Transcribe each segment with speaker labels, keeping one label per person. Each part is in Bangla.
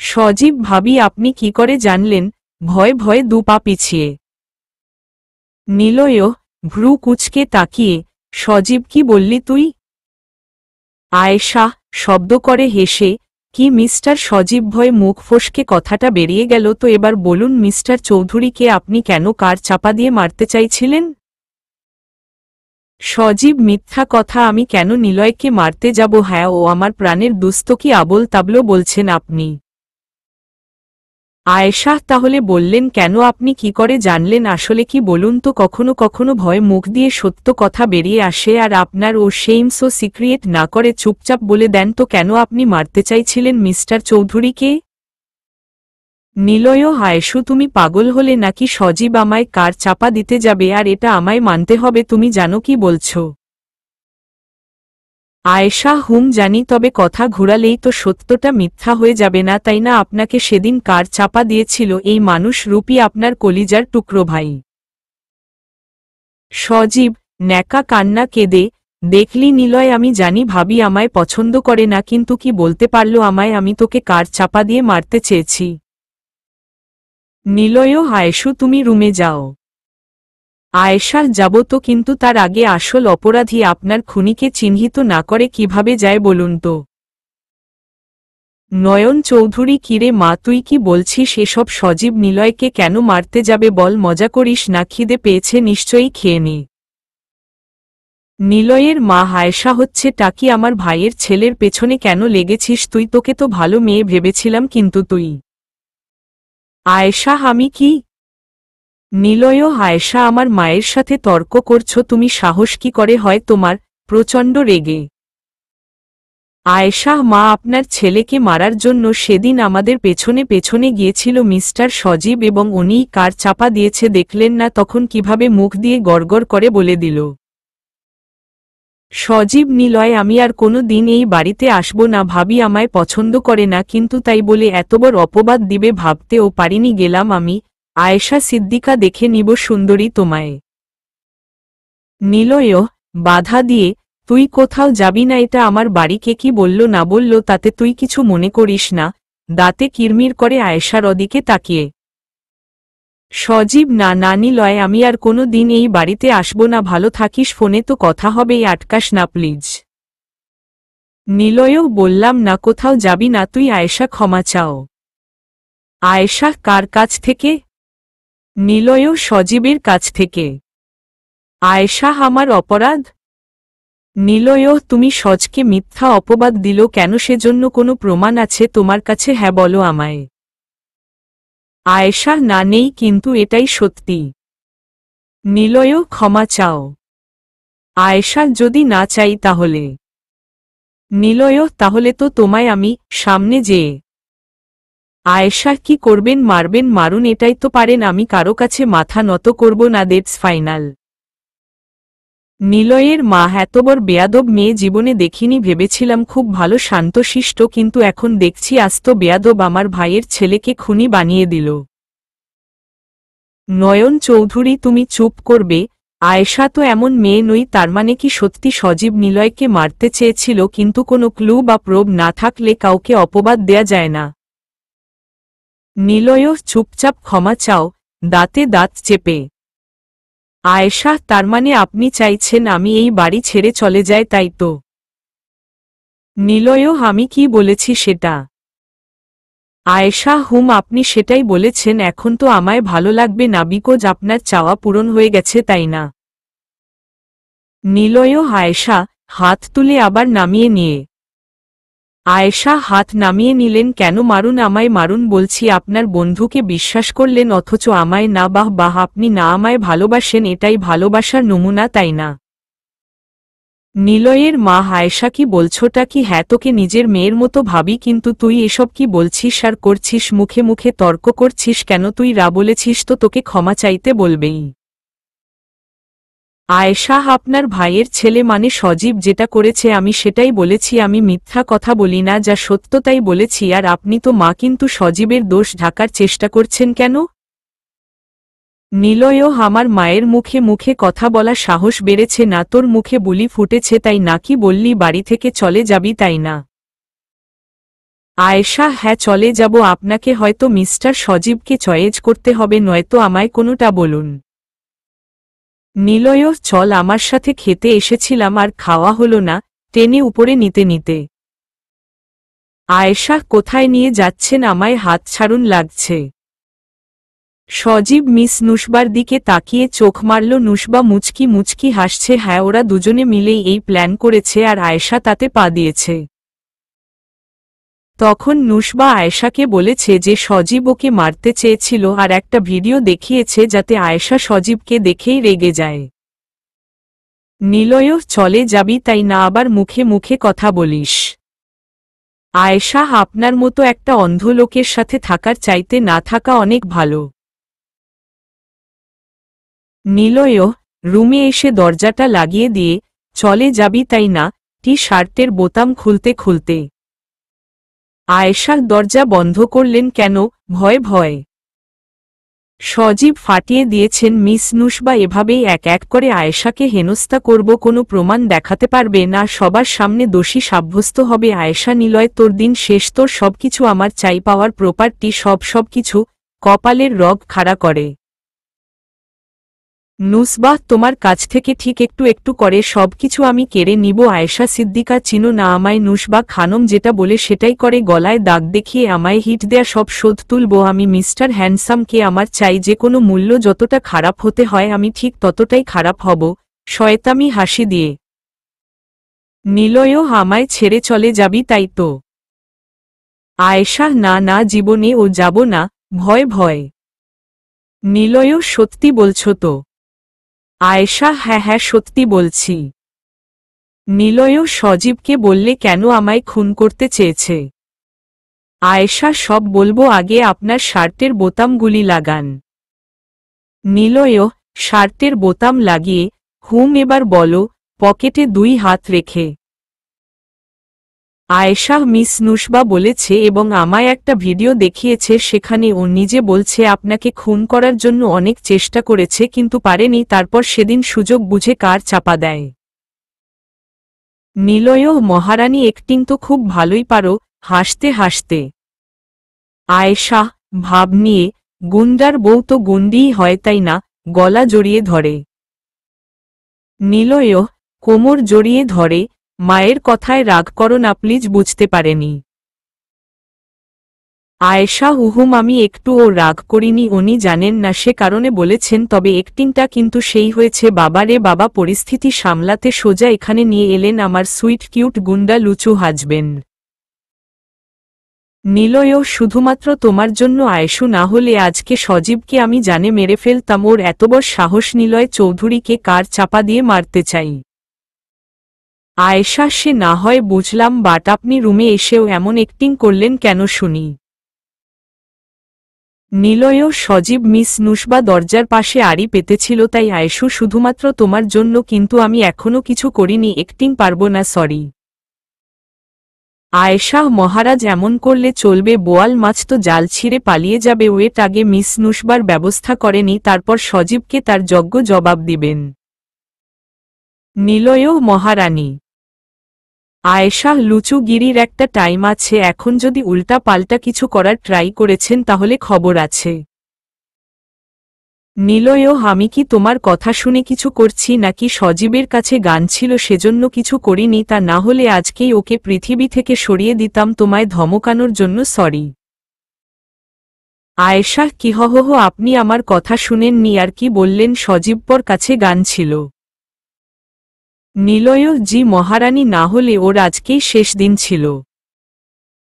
Speaker 1: সজীব ভাবি আপনি কি করে জানলেন? ভয়ে ভয়ে দু পা পিছিয়ে নিলয় ভ্রু কুঁচকে তাকিয়ে, সজীব কি বললি তুই? আয়েশা শব্দ করে হেসে, কি মিস্টার সজীব ভয়ে মুখ ফসকে কথাটা বেরিয়ে গেল। তো এবার বলুন মিস্টার চৌধুরীকে আপনি কেন কার চাপা দিয়ে মারতে চাইছিলেন? সজীব মিথ্যা কথা, আমি কেন নিলয়কে মারতে যাব? হ্যাঁ, ও আমার প্রাণের দুস্থ। কি আবোল তাবলো বলছেন আপনি? আয়েশা তাহলে বললেন কেন? আপনি কি করে জানলেন? আসলে কি বলুন তো, কখনো কখনো ভয় মুখ দিয়ে সত্য কথা বেরিয়ে আসে, আর আপনার ও সেইম সো সিক্রিয়েট না করে চুপচাপ বলে দেন তো কেন আপনি মারতে চাইছিলেন মিস্টার চৌধুরীকে? নিলয় আয়েশু তুমি পাগল হলে নাকি? সজীব আমায় কার চাপা দিতে যাবে আর এটা আমায় মানতে হবে? তুমি জানো কি বলছো? আয়েশা জানি, তবে কথা ঘুরালেই তো সত্যটা মিথ্যা হয়ে যাবে না, তাই না? আপনাকে সেদিন কার চাপা দিয়েছিল এই মানুষ রূপী আপনার কলিজার টুকরো ভাই সজীব। ন্যাকা কান্না কেঁদে, দেখলি নিলয়, আমি জানি ভাবি আমায় পছন্দ করে না, কিন্তু কি বলতে পারলো আমায়? আমি তোকে কার চাপা দিয়ে মারতে চেয়েছি। নিলয় আয়েশু তুমি রুমে যাও। আয়েশা যাব তো, কিন্তু তার আগে আসল অপরাধী আপনার খুনিকে চিহ্নিত না করে কিভাবে যায় বলুন তো? নয়ন চৌধুরী কিরে মা, তুই কি বলছিস এসব? সজীব নিলয়কে কেন মারতে যাবে বল? মজা করিস না? খিদে পেয়েছে নিশ্চয়ই, খেয়ে নে। নিলয়ের মা আয়েশা হচ্ছে টাকি আমার ভাইয়ের ছেলের পেছনে কেন লেগেছিস তুই? তোকে তো ভালো মেয়ে ভেবেছিলাম, কিন্তু তুই। আয়েশা আমি কি? নিলয় আয়েশা আমার মায়ের সাথে তর্ক করছো তুমি? সাহস কি করে হয় তোমার? প্রচণ্ড রেগে আয়েশা মা, আপনার ছেলেকে মারার জন্য সেদিন আমাদের পেছনে পেছনে গিয়েছিল মিস্টার সজীব, এবং উনিই কার চাপা দিয়েছে দেখলেন না তখন কিভাবে মুখ দিয়ে গড়গড় করে বলে দিল। সজীব নিলয় আমি আর কোনো দিন এই বাড়িতে আসব না। ভাবি আমায় পছন্দ করে না, কিন্তু তাই বলে এত বড় অপবাদ দিবে ভাবতেও পারিনি। গেলাম আমি। আয়েশা সিদ্দিকা দেখে নিব সুন্দরী তোমায়। নিলয় বাধা দিয়ে, তুই কোথাও যাবি না, এটা আমার বাড়ি। কে কি বলল না বলল তাতে তুই কিছু মনে করিস না। দাঁতে কিরমির করে আয়েশার ওদিকে তাকিয়ে সজীব না না নিলয়, আমি আর কোনো দিন এই বাড়িতে আসব না। ভালো থাকিস, ফোনে তো কথা হবেই, আটকাস না প্লিজ। নিলয়ও বললাম না কোথাও যাবি না তুই। আয়েশা ক্ষমা চাও। আয়েশা কার কাছ থেকে? নিলয়ও সজীবের কাছ থেকে। আয়েশা আমার অপরাধ? নিলয় তুমি সজকে মিথ্যা অপবাদ দিল কেন? সেজন্য কোনো প্রমাণ আছে তোমার কাছে? হ্যাঁ বলো আমায়। আয়েশা না নেই, কিন্তু এটাই সত্যি। নিলয় ক্ষমা চাও। আয়েশা যদি না চাই তাহলে? নিলয় তাহলে তো তোমায় আমি সামনে যেয়ে। আয়েশা কি করবেন? মারবেন, মারুন, এটাই তো পারেন। আমি কারো কাছে মাথা নত করব না, দ্যাটস ফাইনাল। নিলয়ের মা এতবড় বেয়াদব মেয়ে জীবনে দেখিনি। ভেবেছিলাম খুব ভালো শান্তশিষ্ট, কিন্তু এখন দেখছি আস্ত বেয়াদব। আমার ভাইয়ের ছেলেকে খুনি বানিয়ে দিল। নয়ন চৌধুরী তুমি চুপ করবে? আয়েশা তো এমন মেয়ে নই। তার মানে কি সত্যি সজীব নিলয়কে মারতে চেয়েছিল? কিন্তু কোনো ক্লু বা প্রোব না থাকলে কাউকে অপবাদ দেয়া যায় না। নিলয় চুপচাপ ক্ষমা চাও, দাঁতে দাঁত চেপে। আয়েশা তার মানে আপনি চাইছেন আমি এই বাড়ি ছেড়ে চলে যাই, তাই তো? নিলয় আমি কি বলেছি সেটা? আয়েশা আপনি সেটাই বলেছেন। এখন তো আমায় ভালো লাগবে না, বিকজ আপনার চাওয়া পূরণ হয়ে গেছে, তাই না? নিলয় আয়েশা হাত তুলে আবার নামিয়ে নিয়ে। আয়েশা হাত নামিয়ে নিলেন কেন? মারুন আমায়, মারুন বলছি। আপনার বন্ধুকে বিশ্বাস করলেন অথচ আমায় না? বাহ বাহ, আপনি না আমায় ভালোবাসেন, এটাই ভালোবাসার নমুনা, তাই না? নিলয়ের মা আয়েশা কি বলছোটা কি? হ্যাঁ, তোকে নিজের মেয়ের মতো ভাবি, কিন্তু তুই এসব কি বলছিস আর করছিস? মুখে মুখে তর্ক করছিস কেন? তুই বলেছিস তো তোকে ক্ষমা চাইতে বলবেই। আয়েশা আপনার ভাইয়ের ছেলে মানে সজীব যেটা করেছে আমি সেটাই বলেছি। আমি মিথ্যা কথা বলি না, যা সত্য তাই বলেছি। আর আপনি তো মা, কিন্তু সজীবের দোষ ঢাকার চেষ্টা করছেন কেন? নিলয় আমার মায়ের মুখে মুখে কথা বলা সাহস বেড়েছে না? তোর মুখে বুলি ফুটেছে তাই নাকি? বললি বাড়ি থেকে চলে যাবি, তাই না? আয়েশা হ্যাঁ চলে যাব, আপনাকে হয়তো মিস্টার সজীবকে চয়েজ করতে হবে, নয়তো আমায় কোনোটা বলুন। নিলয় চল, আমার সাথে খেতে এসেছিলাম আর খাওয়া হলো না, টেনে উপরে নিতে নিতে। আয়েশা কোথায় নিয়ে যাচ্ছেন, আমায় হাত ছাড়ুন, লাগছে। সজীব মিস নুসবার দিকে তাকিয়ে চোখ মারল। নুসবা মুচকি মুচকি হাসছে। হ্যাঁ, ওরা দুজনে মিলেই এই প্ল্যান করেছে আর আয়েশা তাতে পা দিয়েছে। তখন নুসবা আয়েশাকে বলেছে যে সজীব ওকে মারতে চেয়েছিল আর একটা ভিডিও দেখিয়েছে যাতে আয়েশা সজীবকে দেখেই রেগে যায়। নিলয় চলে যাবি, তাই না আবার মুখে মুখে কথা বলিস? আয়েশা আপনার মতো একটা অন্ধ লোকের সাথে থাকার চাইতে না থাকা অনেক ভালো। নিলয় রুমে এসে দরজাটা লাগিয়ে দিয়ে চলে যাবি, তাই না? টি শার্টের বোতাম খুলতে খুলতে আয়েশার দরজা বন্ধ করলেন কেন? ভয় ভয়। সজীব ফাটিয়ে দিয়েছেন। মিস নুসবা এভাবেই এক এক করে আয়েশাকে হেনস্থা করব, কোনো প্রমাণ দেখাতে পারবে না, সবার সামনে দোষী সাব্যস্ত হবে আয়েশা। নিলয় তোর দিন শেষ, তোর সবকিছু আমার চাই, পাওয়ার প্রপার্টি সবকিছু। কপালের রগ খাড়া করে নুসবাহ তোমার কাছ থেকে ঠিক একটু একটু করে সবকিছু আমি কেড়ে নিব। আয়েশা সিদ্দিকা চিনো না আমায়? নুসবা খানম যেটা বলে সেটাই করে, গলায় দাগ দেখিয়ে আমায় হিট দেয়া সব শোধ তুলব আমি। মিস্টার হ্যান্ডসামকে আমার চাই, যে কোনো মূল্য, যতটা খারাপ হতে হয় আমি ঠিক ততটাই খারাপ হব। শয়তামি হাসি দিয়ে নিলয়ও আমায় ছেড়ে চলে যাবি, তাই তো? আয়েশা না না, জীবনে ও যাব না। ভয় ভয়। নিলয়ও সত্যি বলছো তো? আয়েশা হ্যাঁ হ্যাঁ সত্যি বলছি। নিলয় সজীবকে বললে কেন আমায় খুন করতে চেয়েছে? আয়েশা সব বলবো, আগে আপনার শার্টের বোতামগুলি লাগান। নিলয় শার্টের বোতাম লাগিয়ে এবার বলো, পকেটে 2 হাত রেখে। আয়েশা মিস নুসবা বলেছে এবং আমায় একটা ভিডিও দেখিয়েছে, সেখানে ও নিজে বলছে আপনাকে খুন করার জন্য অনেক চেষ্টা করেছে কিন্তু পারেনি, তারপর সেদিন সুযোগ বুঝে কার চাপা দেয়। নিলয় মহারানী অ্যাক্টিং তো খুব ভালোই পারো। হাসতে হাসতে আয়েশা ভাব নিয়ে গুন্ডার বউ তো গুন্ডিই হয়, তাই না? গলা জড়িয়ে ধরে নিলয় কোমর জড়িয়ে ধরে। মায়ের কথায় রাগ করো না প্লিজ, বুঝতে পারেনি। আয়েশা আমি একটুও রাগ করিনি, উনি জানেন না সে কারণে বলেছেন, তবে অ্যাক্টিংটা কিন্তু সেই হয়েছে। বাবা রে বাবা, পরিস্থিতি সামলাতে সোজা এখানে নিয়ে এলেন আমার সুইট কিউট গুন্ডা লুচু হাজবেন্ড। নিলয় শুধুমাত্র তোমার জন্য আয়েশু, না হলে আজকে সজীবকে আমি জানে মেরে ফেলতাম। ওর এত বড় সাহস! নিলয় চৌধুরীকে কার চাপা দিয়ে মারতে চাই? আয়েশা সে না হয় বুঝলাম, বাট আপনি রুমে এসেও এমন অ্যাক্টিং করলেন কেন শুনি? নিলয় সজীব মিস নুসবা দরজার পাশে আড়ি পেতেছিল, তাই আয়েশু শুধুমাত্র তোমার জন্য, কিন্তু আমি এখনো কিছু করিনি, অ্যাক্টিং পারবো না, সরি। আয়েশা মহারাজ এমন করলে চলবে? বোয়াল মাছ তো জাল ছিঁড়ে পালিয়ে যাবে। ওয়েট, আগে মিস নুসবার ব্যবস্থা করেনি, তারপর সজীবকে তার যোগ্য জবাব দিবেন। নিলয় মহারানী। আয়েশা লুচুগিরির একটা টাইম আছে, এখন যদি উল্টা পাল্টা কিছু করার ট্রাই করেছেন তাহলে খবর আছে। নিলয় আমি কি তোমার কথা শুনে কিছু করছি নাকি? সজীবের কাছে গান ছিল সেজন্য কিছু করিনি, তা না হলে আজকেই ওকে পৃথিবী থেকে সরিয়ে দিতাম তোমায় ধমকানোর জন্য, সরি। আয়েশা কি আপনি আমার কথা শুনেননি? আর কি বললেন? সজীবপর কাছে গান ছিল। নিলয় জি মহারানী, না হলে ওর আজকেই শেষ দিন ছিল।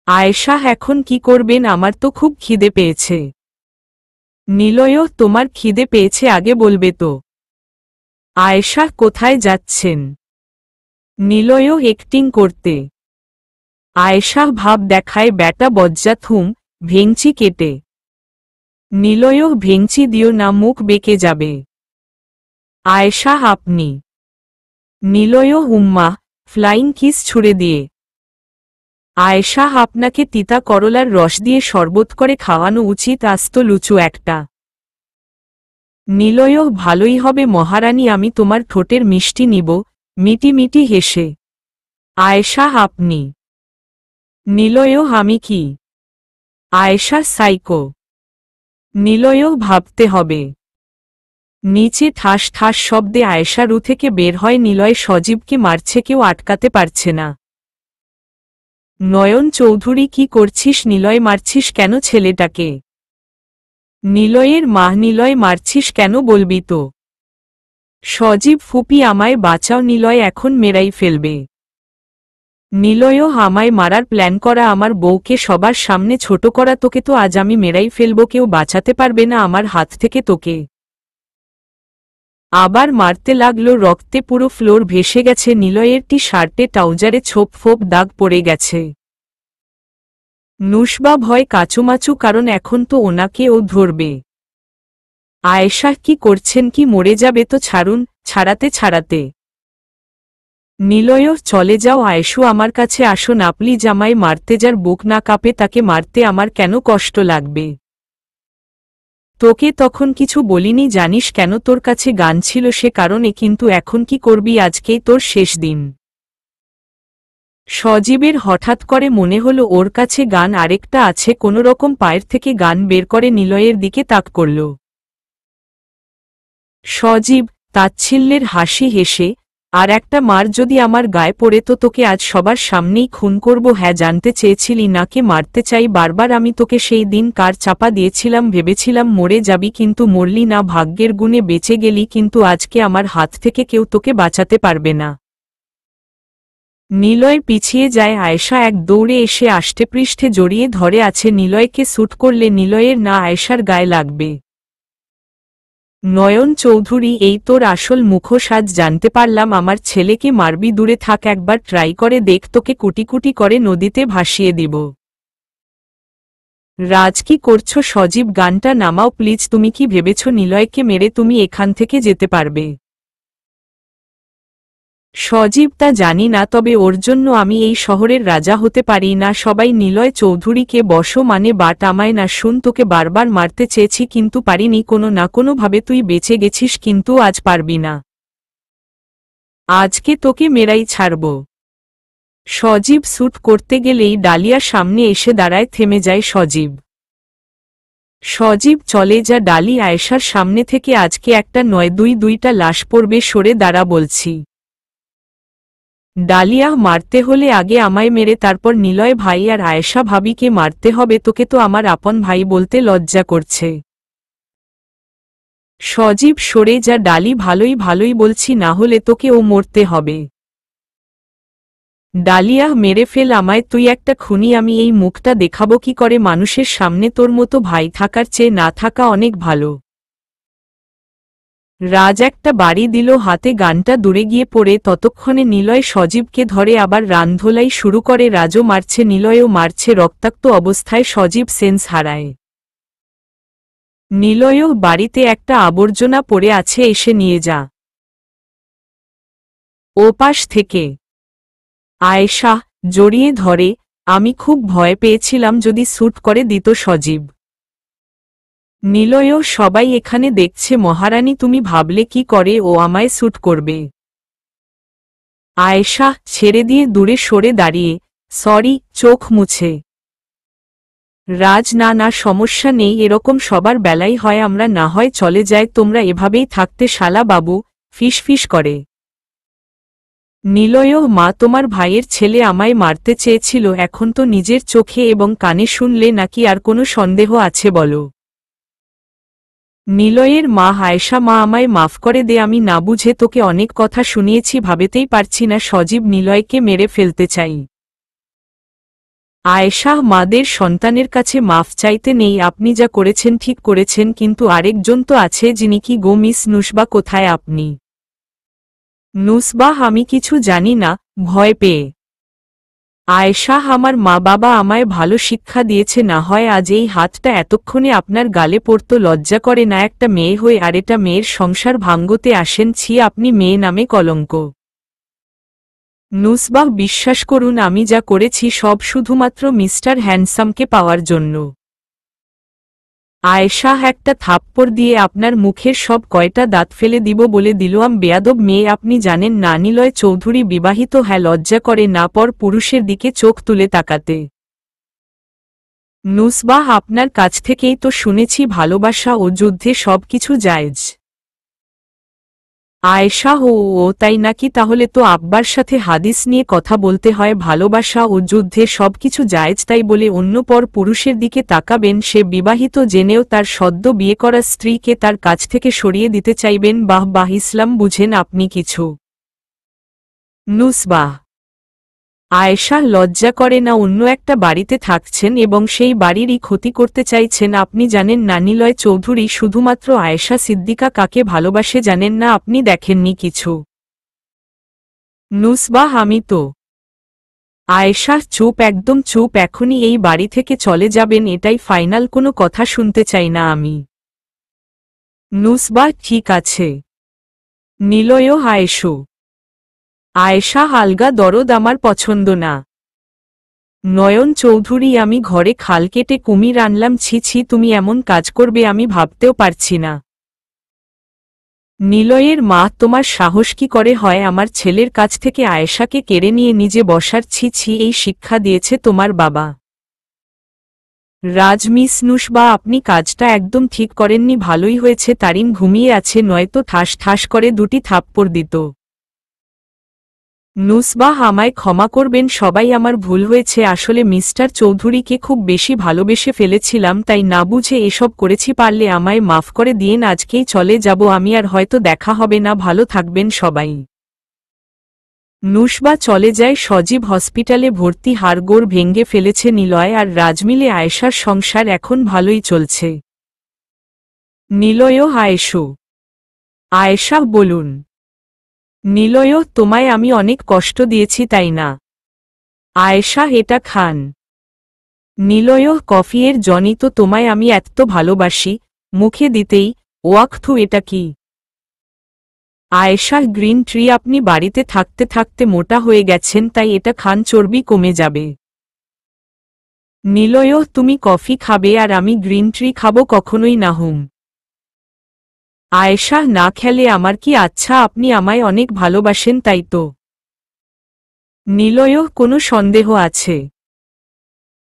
Speaker 1: আয়েশা এখন কি করবেন? আমার তো খুব খিদে পেয়েছে। নিলয় তোমার খিদে পেয়েছে আগে বলবে তো। আয়েশা কোথায় যাচ্ছেন? নিলয় অ্যাক্টিং করতে। আয়েশা ভাব দেখায় ব্যাটা বজ্জাত, ভেংচি কেটে। নিলয় ভেংচি দিও না, মুখ বেঁকে যাবে। আয়েশা আপনি। নিলয় উম্মা ফ্লাইং কিস ছুড়ে দিয়ে। আয়েশা আপনাকে তিতা করলার রস দিয়ে শরবত করে খাওয়ানো উচিত, আস্ত লুচু একটা। নিলয় ভালোই হবে মহারানী, আমি তোমার ঠোঁটের মিষ্টি নিব। মিটি মিটি হেসে। আয়েশা আপনি। নিলয়ও আমি কি আয়েশা সাইকো? নিলয়ও ভাবতে হবে। নিচে ঠাস ঠাস শব্দে আয়েশা রু থেকে বের হয় নিলয় সজীবকে মারছে, কেউ আটকাতে পারছে না। নয়ন চৌধুরী কি করছিস? নিলয় মারছিস কেন ছেলেটাকে? নিলয়ের মা নিলয় মারছিস কেন বলবি তো? সজীব ফুপি আমায় বাঁচাও, নিলয় এখন মেরাই ফেলবে। নিলয়ও আমায় মারার প্ল্যান করা, আমার বউকে সবার সামনে ছোট করা, তোকে তো আজ আমি মেরাই ফেলব, কেউ বাঁচাতে পারবে না আমার হাত থেকে তোকে। আবার মারতে লাগলো, রক্তে পুরো ফ্লোর ভেসে গেছে, নিলয়ের টি শার্টে ট্রাউজারে ছোপ ফোপ দাগ পড়ে গেছে। নুসবা ভয় কাচুমাচু, কারণ এখন তো ওনাকে ও ধরবে। আয়েশা কি করছেন? কি মরে যাবে তো? ছাড়ুন। ছাড়াতে ছাড়াতে নিলয় চলে যাও। আয়েশু আমার কাছে আসো না প্লিজ, আমায় মারতে, যার বুক না কাঁপে তাকে মারতে আমার কেন কষ্ট লাগবে? তোকে তখন কিছু বলিনি জানিস কেন? তোর কাছে গান ছিল সে কারণে, কিন্তু এখন কি করবি? আজকেই তোর শেষ দিন। সজীবের হঠাৎ করে মনে হলো ওর কাছে গান আরেকটা আছে, কোনোরকম পায়ের থেকে গান বের করে নিলয়ের দিকে তাক করল। সজীব তাচ্ছিল্যের হাসি হেসে, আর একটা মার যদি আমার গায়ে পড়ে তো তোকে আজ সবার সামনেই খুন করব। হ্যাঁ, জানতে চেয়েছিলি নাকি মারতে চাই বারবার? আমি তোকে সেই দিন কার চাপা দিয়েছিলাম, ভেবেছিলাম মরে যাবি কিন্তু মরলি না, ভাগ্যের গুণে বেঁচে গেলি, কিন্তু আজকে আমার হাত থেকে কেউ তোকে বাঁচাতে পারবে না। নিলয় পিছিয়ে যায়, আয়েশা এক দৌড়ে এসে আষ্টেপৃষ্ঠে জড়িয়ে ধরে আছে। নিলয়কে শ্যুট করলে নিলয়ের না আয়েশার গায়ে লাগবে। নয়ন চৌধুরী, এই তোর আসল মুখোশ আজ জানতে পারলাম। আমার ছেলেকে মারবি? দূরে থাক, একবার ট্রাই করে দেখ, তোকে কুটি কুটি করে নদীতে ভাসিয়ে দিব। রাজ কি করছো? সজীব গানটা নামাও প্লিজ। তুমি কি ভেবেছ নিলয়কে মেরে তুমি এখান থেকে যেতে পারবে? সজীব তা জানি না, তবে ওর জন্য আমি এই শহরের রাজা হতে পারি না। সবাই নিলয় চৌধুরীকে বসো মানে বাট আমায় না। শুন, তোকে বারবার মারতে চেয়েছি কিন্তু পারিনি, কোনো না কোনোভাবে তুই বেঁচে গেছিস, কিন্তু আজ পারবি না। আজকে তোকে মেরাই ছাড়ব। সজীব শ্যুট করতে গেলেই ডালিয়া সামনে এসে দাঁড়ায়, থেমে যায় সজীব। সজীব চলে যা ডালি, আয়েশার সামনে থেকে আজকে একটা নয় দুইটা লাশ পড়বে, সরে দাঁড়া বলছি। ডালিয়া, মারতে হলে আগে আমায় মেরে তারপর নিলয় ভাই আর আয়েশা ভাবিকে মারতে হবে। তোকে তো আমার আপন ভাই বলতে লজ্জা করছে। সজীব, সরে যা ডালি, ভালোই ভালোই বলছি, না হলে তোকে ও মরতে হবে। ডালিয়া, মেরে ফেল আমায়, তুই একটা খুনি। আমি এই মুখটা দেখাবো কি করে মানুষের সামনে? তোর মতো ভাই থাকার চেয়ে না থাকা অনেক ভালো। রাজ একটা বাড়ি দিল হাতে, গানটা দূরে গিয়ে পড়ে, ততক্ষণে নিলয় সজীবকে ধরে আবার রানধোলাই শুরু করে। রাজও মারছে, নিলয়ও মারছে, রক্তাক্ত অবস্থায় সজীব সেন্স হারায়। নিলয়ও বাড়িতে একটা আবর্জনা পড়ে আছে, এসে নিয়ে যা। ওপাশ থেকে আয়েশা জড়িয়ে ধরে, আমি খুব ভয় পেয়েছিলাম যদি শ্যুট করে দিত সজীব। নিলয়ও, সবাই এখানে দেখছে মহারানী, তুমি ভাবলে কি করে ও আমায় শ্যুট করবে? আয়েশা ছেড়ে দিয়ে দূরে সরে দাঁড়িয়ে, সরি, চোখ মুছে। রাজ, না না, সমস্যা নেই, এরকম সবার বেলাই হয়, আমরা না হয় চলে যাই, তোমরা এভাবেই থাকতে শালা বাবু। ফিস ফিস করে নিলয়ও, মা তোমার ভাইয়ের ছেলে আমায় মারতে চেয়েছিল, এখন তো নিজের চোখে এবং কানে শুনলে, নাকি আর কোনো সন্দেহ আছে বলো? নিলয়ের মা আয়েশা, মা আমায় মাফ করে দে, আমি না বুঝে তোকে অনেক কথা শুনিয়েছি, ভাবেতেই পারছি না সজীব নিলয়কে মেরে ফেলতে চাই। আয়েশা, মাদের সন্তানের কাছে মাফ চাইতে নেই, আপনি যা করেছেন ঠিক করেছেন, কিন্তু আরেকজন তো আছে যিনি। কি গো মিস নুসবা, কোথায় আপনি? নুসবাহ, আমি কিছু জানি না। ভয় পেয়ে আয়েশা, আমার মা বাবা আমায় ভালো শিক্ষা দিয়েছে, না হয় আজ এই হাতটা এতক্ষণে আপনার গালে পড়তো। লজ্জা করে না একটা মেয়ে হয়ে আরেটা মেয়ের সংসার ভাঙ্গতে আসেন? ছি, আপনি মেয়ে নামে কলঙ্ক। নুসবাহ, বিশ্বাস করুন আমি যা করেছি সব শুধুমাত্র মিস্টার হ্যান্ডসামকে পাওয়ার জন্য। আয়েশা একটা থাপ্পড় দিয়ে আপনার মুখের সব কয়টা দাঁত ফেলে দিব বলে দিলাম, বেয়াদব মেয়ে। আপনি জানেন না নিলয় চৌধুরী বিবাহিত? হ্যাঁ, লজ্জা করে না পর পুরুষের দিকে চোখ তুলে তাকাতে? নুসবাহ আপনার কাছ থেকেই তো শুনেছি ভালোবাসা ও যুদ্ধে সবকিছু জায়েজ। আয়েশা ও তাই নাকি? তাহলে তো আব্বার সাথে হাদিস নিয়ে কথা বলতে হয়। ভালোবাসা ও যুদ্ধে সবকিছু জায়েজ তাই বলে অন্য পর পুরুষের দিকে তাকাবেন? সে বিবাহিত জেনেও তার সদ্য বিয়ে করা স্ত্রীকে তার কাছ থেকে সরিয়ে দিতে চাইবেন? বাহ বাহ, ইসলাম বুঝেন আপনি কিছু। নুসবাহ: আয়েশা, লজ্জা করে না? অন্য একটা বাড়িতে থাকছেন এবং সেই বাড়িরই ক্ষতি করতে চাইছেন। আপনি জানেন না নিলয় চৌধুরী শুধুমাত্র আয়েশা সিদ্দিকা কাকে ভালোবাসে? জানেন না আপনি? দেখেননি কিছু? নুসবাহ: আমি তো। আয়েশা: চুপ, একদম চুপ, এখনই এই বাড়ি থেকে চলে যাবেন, এটাই ফাইনাল, কোনো কথা শুনতে চাই না আমি। নুসবাহ: ঠিক আছে। নিলয়: আয়েশু। আয়েশা: আলগা দরদ আমার পছন্দ না। নয়ন চৌধুরী: আমি ঘরে খাল কেটে কুমির আনলাম? ছি ছি, তুমি এমন কাজ করবে আমি ভাবতেও পারছি না। নিলয়ের মা: তোমার সাহস কি করে হয় আমার ছেলের কাছ থেকে আয়েশাকে কেড়ে নিয়ে নিজে বসার? ছি ছি, এই শিক্ষা দিয়েছে তোমার বাবা? রাজ: মিস নুসবাহ, আপনি কাজটা একদম ঠিক করেননি। ভালোই হয়েছে তারিন ঘুমিয়ে আছে, নয়তো ঠাস ঠাস করে দুটি থাপ্পড় দিত। নুসবাহ: আমায় ক্ষমা করবেন সবাই, আমার ভুল হয়েছে। আসলে মিস্টার চৌধুরীকে খুব বেশি ভালোবেসে ফেলেছিলাম, তাই না বুঝে এসব করেছি। পারলে আমায় মাফ করে দিয়েন, আজকেই চলে যাব আমি, আর হয়তো দেখা হবে না। ভালো থাকবেন সবাই। নুসবাহ চলে যায়। সজীব হসপিটালে ভর্তি। হাড়গোড় ভেঙে ফেলেছে নিলয় আর রাজ মিলে আয়েশার সংসার এখন ভালোই চলছে। নিলয়: আয়েশু। আয়েশা: বলুন। নিলয়: তোমায় আমি অনেক কষ্ট দিয়েছি তাই না? আয়েশা: এটা খান। নিলয়: কফি এর জনি তো তোমায় আমি এত ভালোবাসি। মুখে দিতেই ওয়াক্থু, এটা কি? Ayesha: green tree. আপনি বাড়িতে থাকতে থাকতে মোটা হয়ে গেছেন, তাই এটা খান, চর্বি কমে যাবে। নিলয়: তুমি কফি খাবে আর আমি গ্রিন ট্রি খাবো? কখনোই না হুম। আয়েশা: না খেলে আমার কি? আচ্ছা, আপনি আমায় অনেক ভালোবাসেন তাই তো? নিলয়: কোনো সন্দেহ আছে?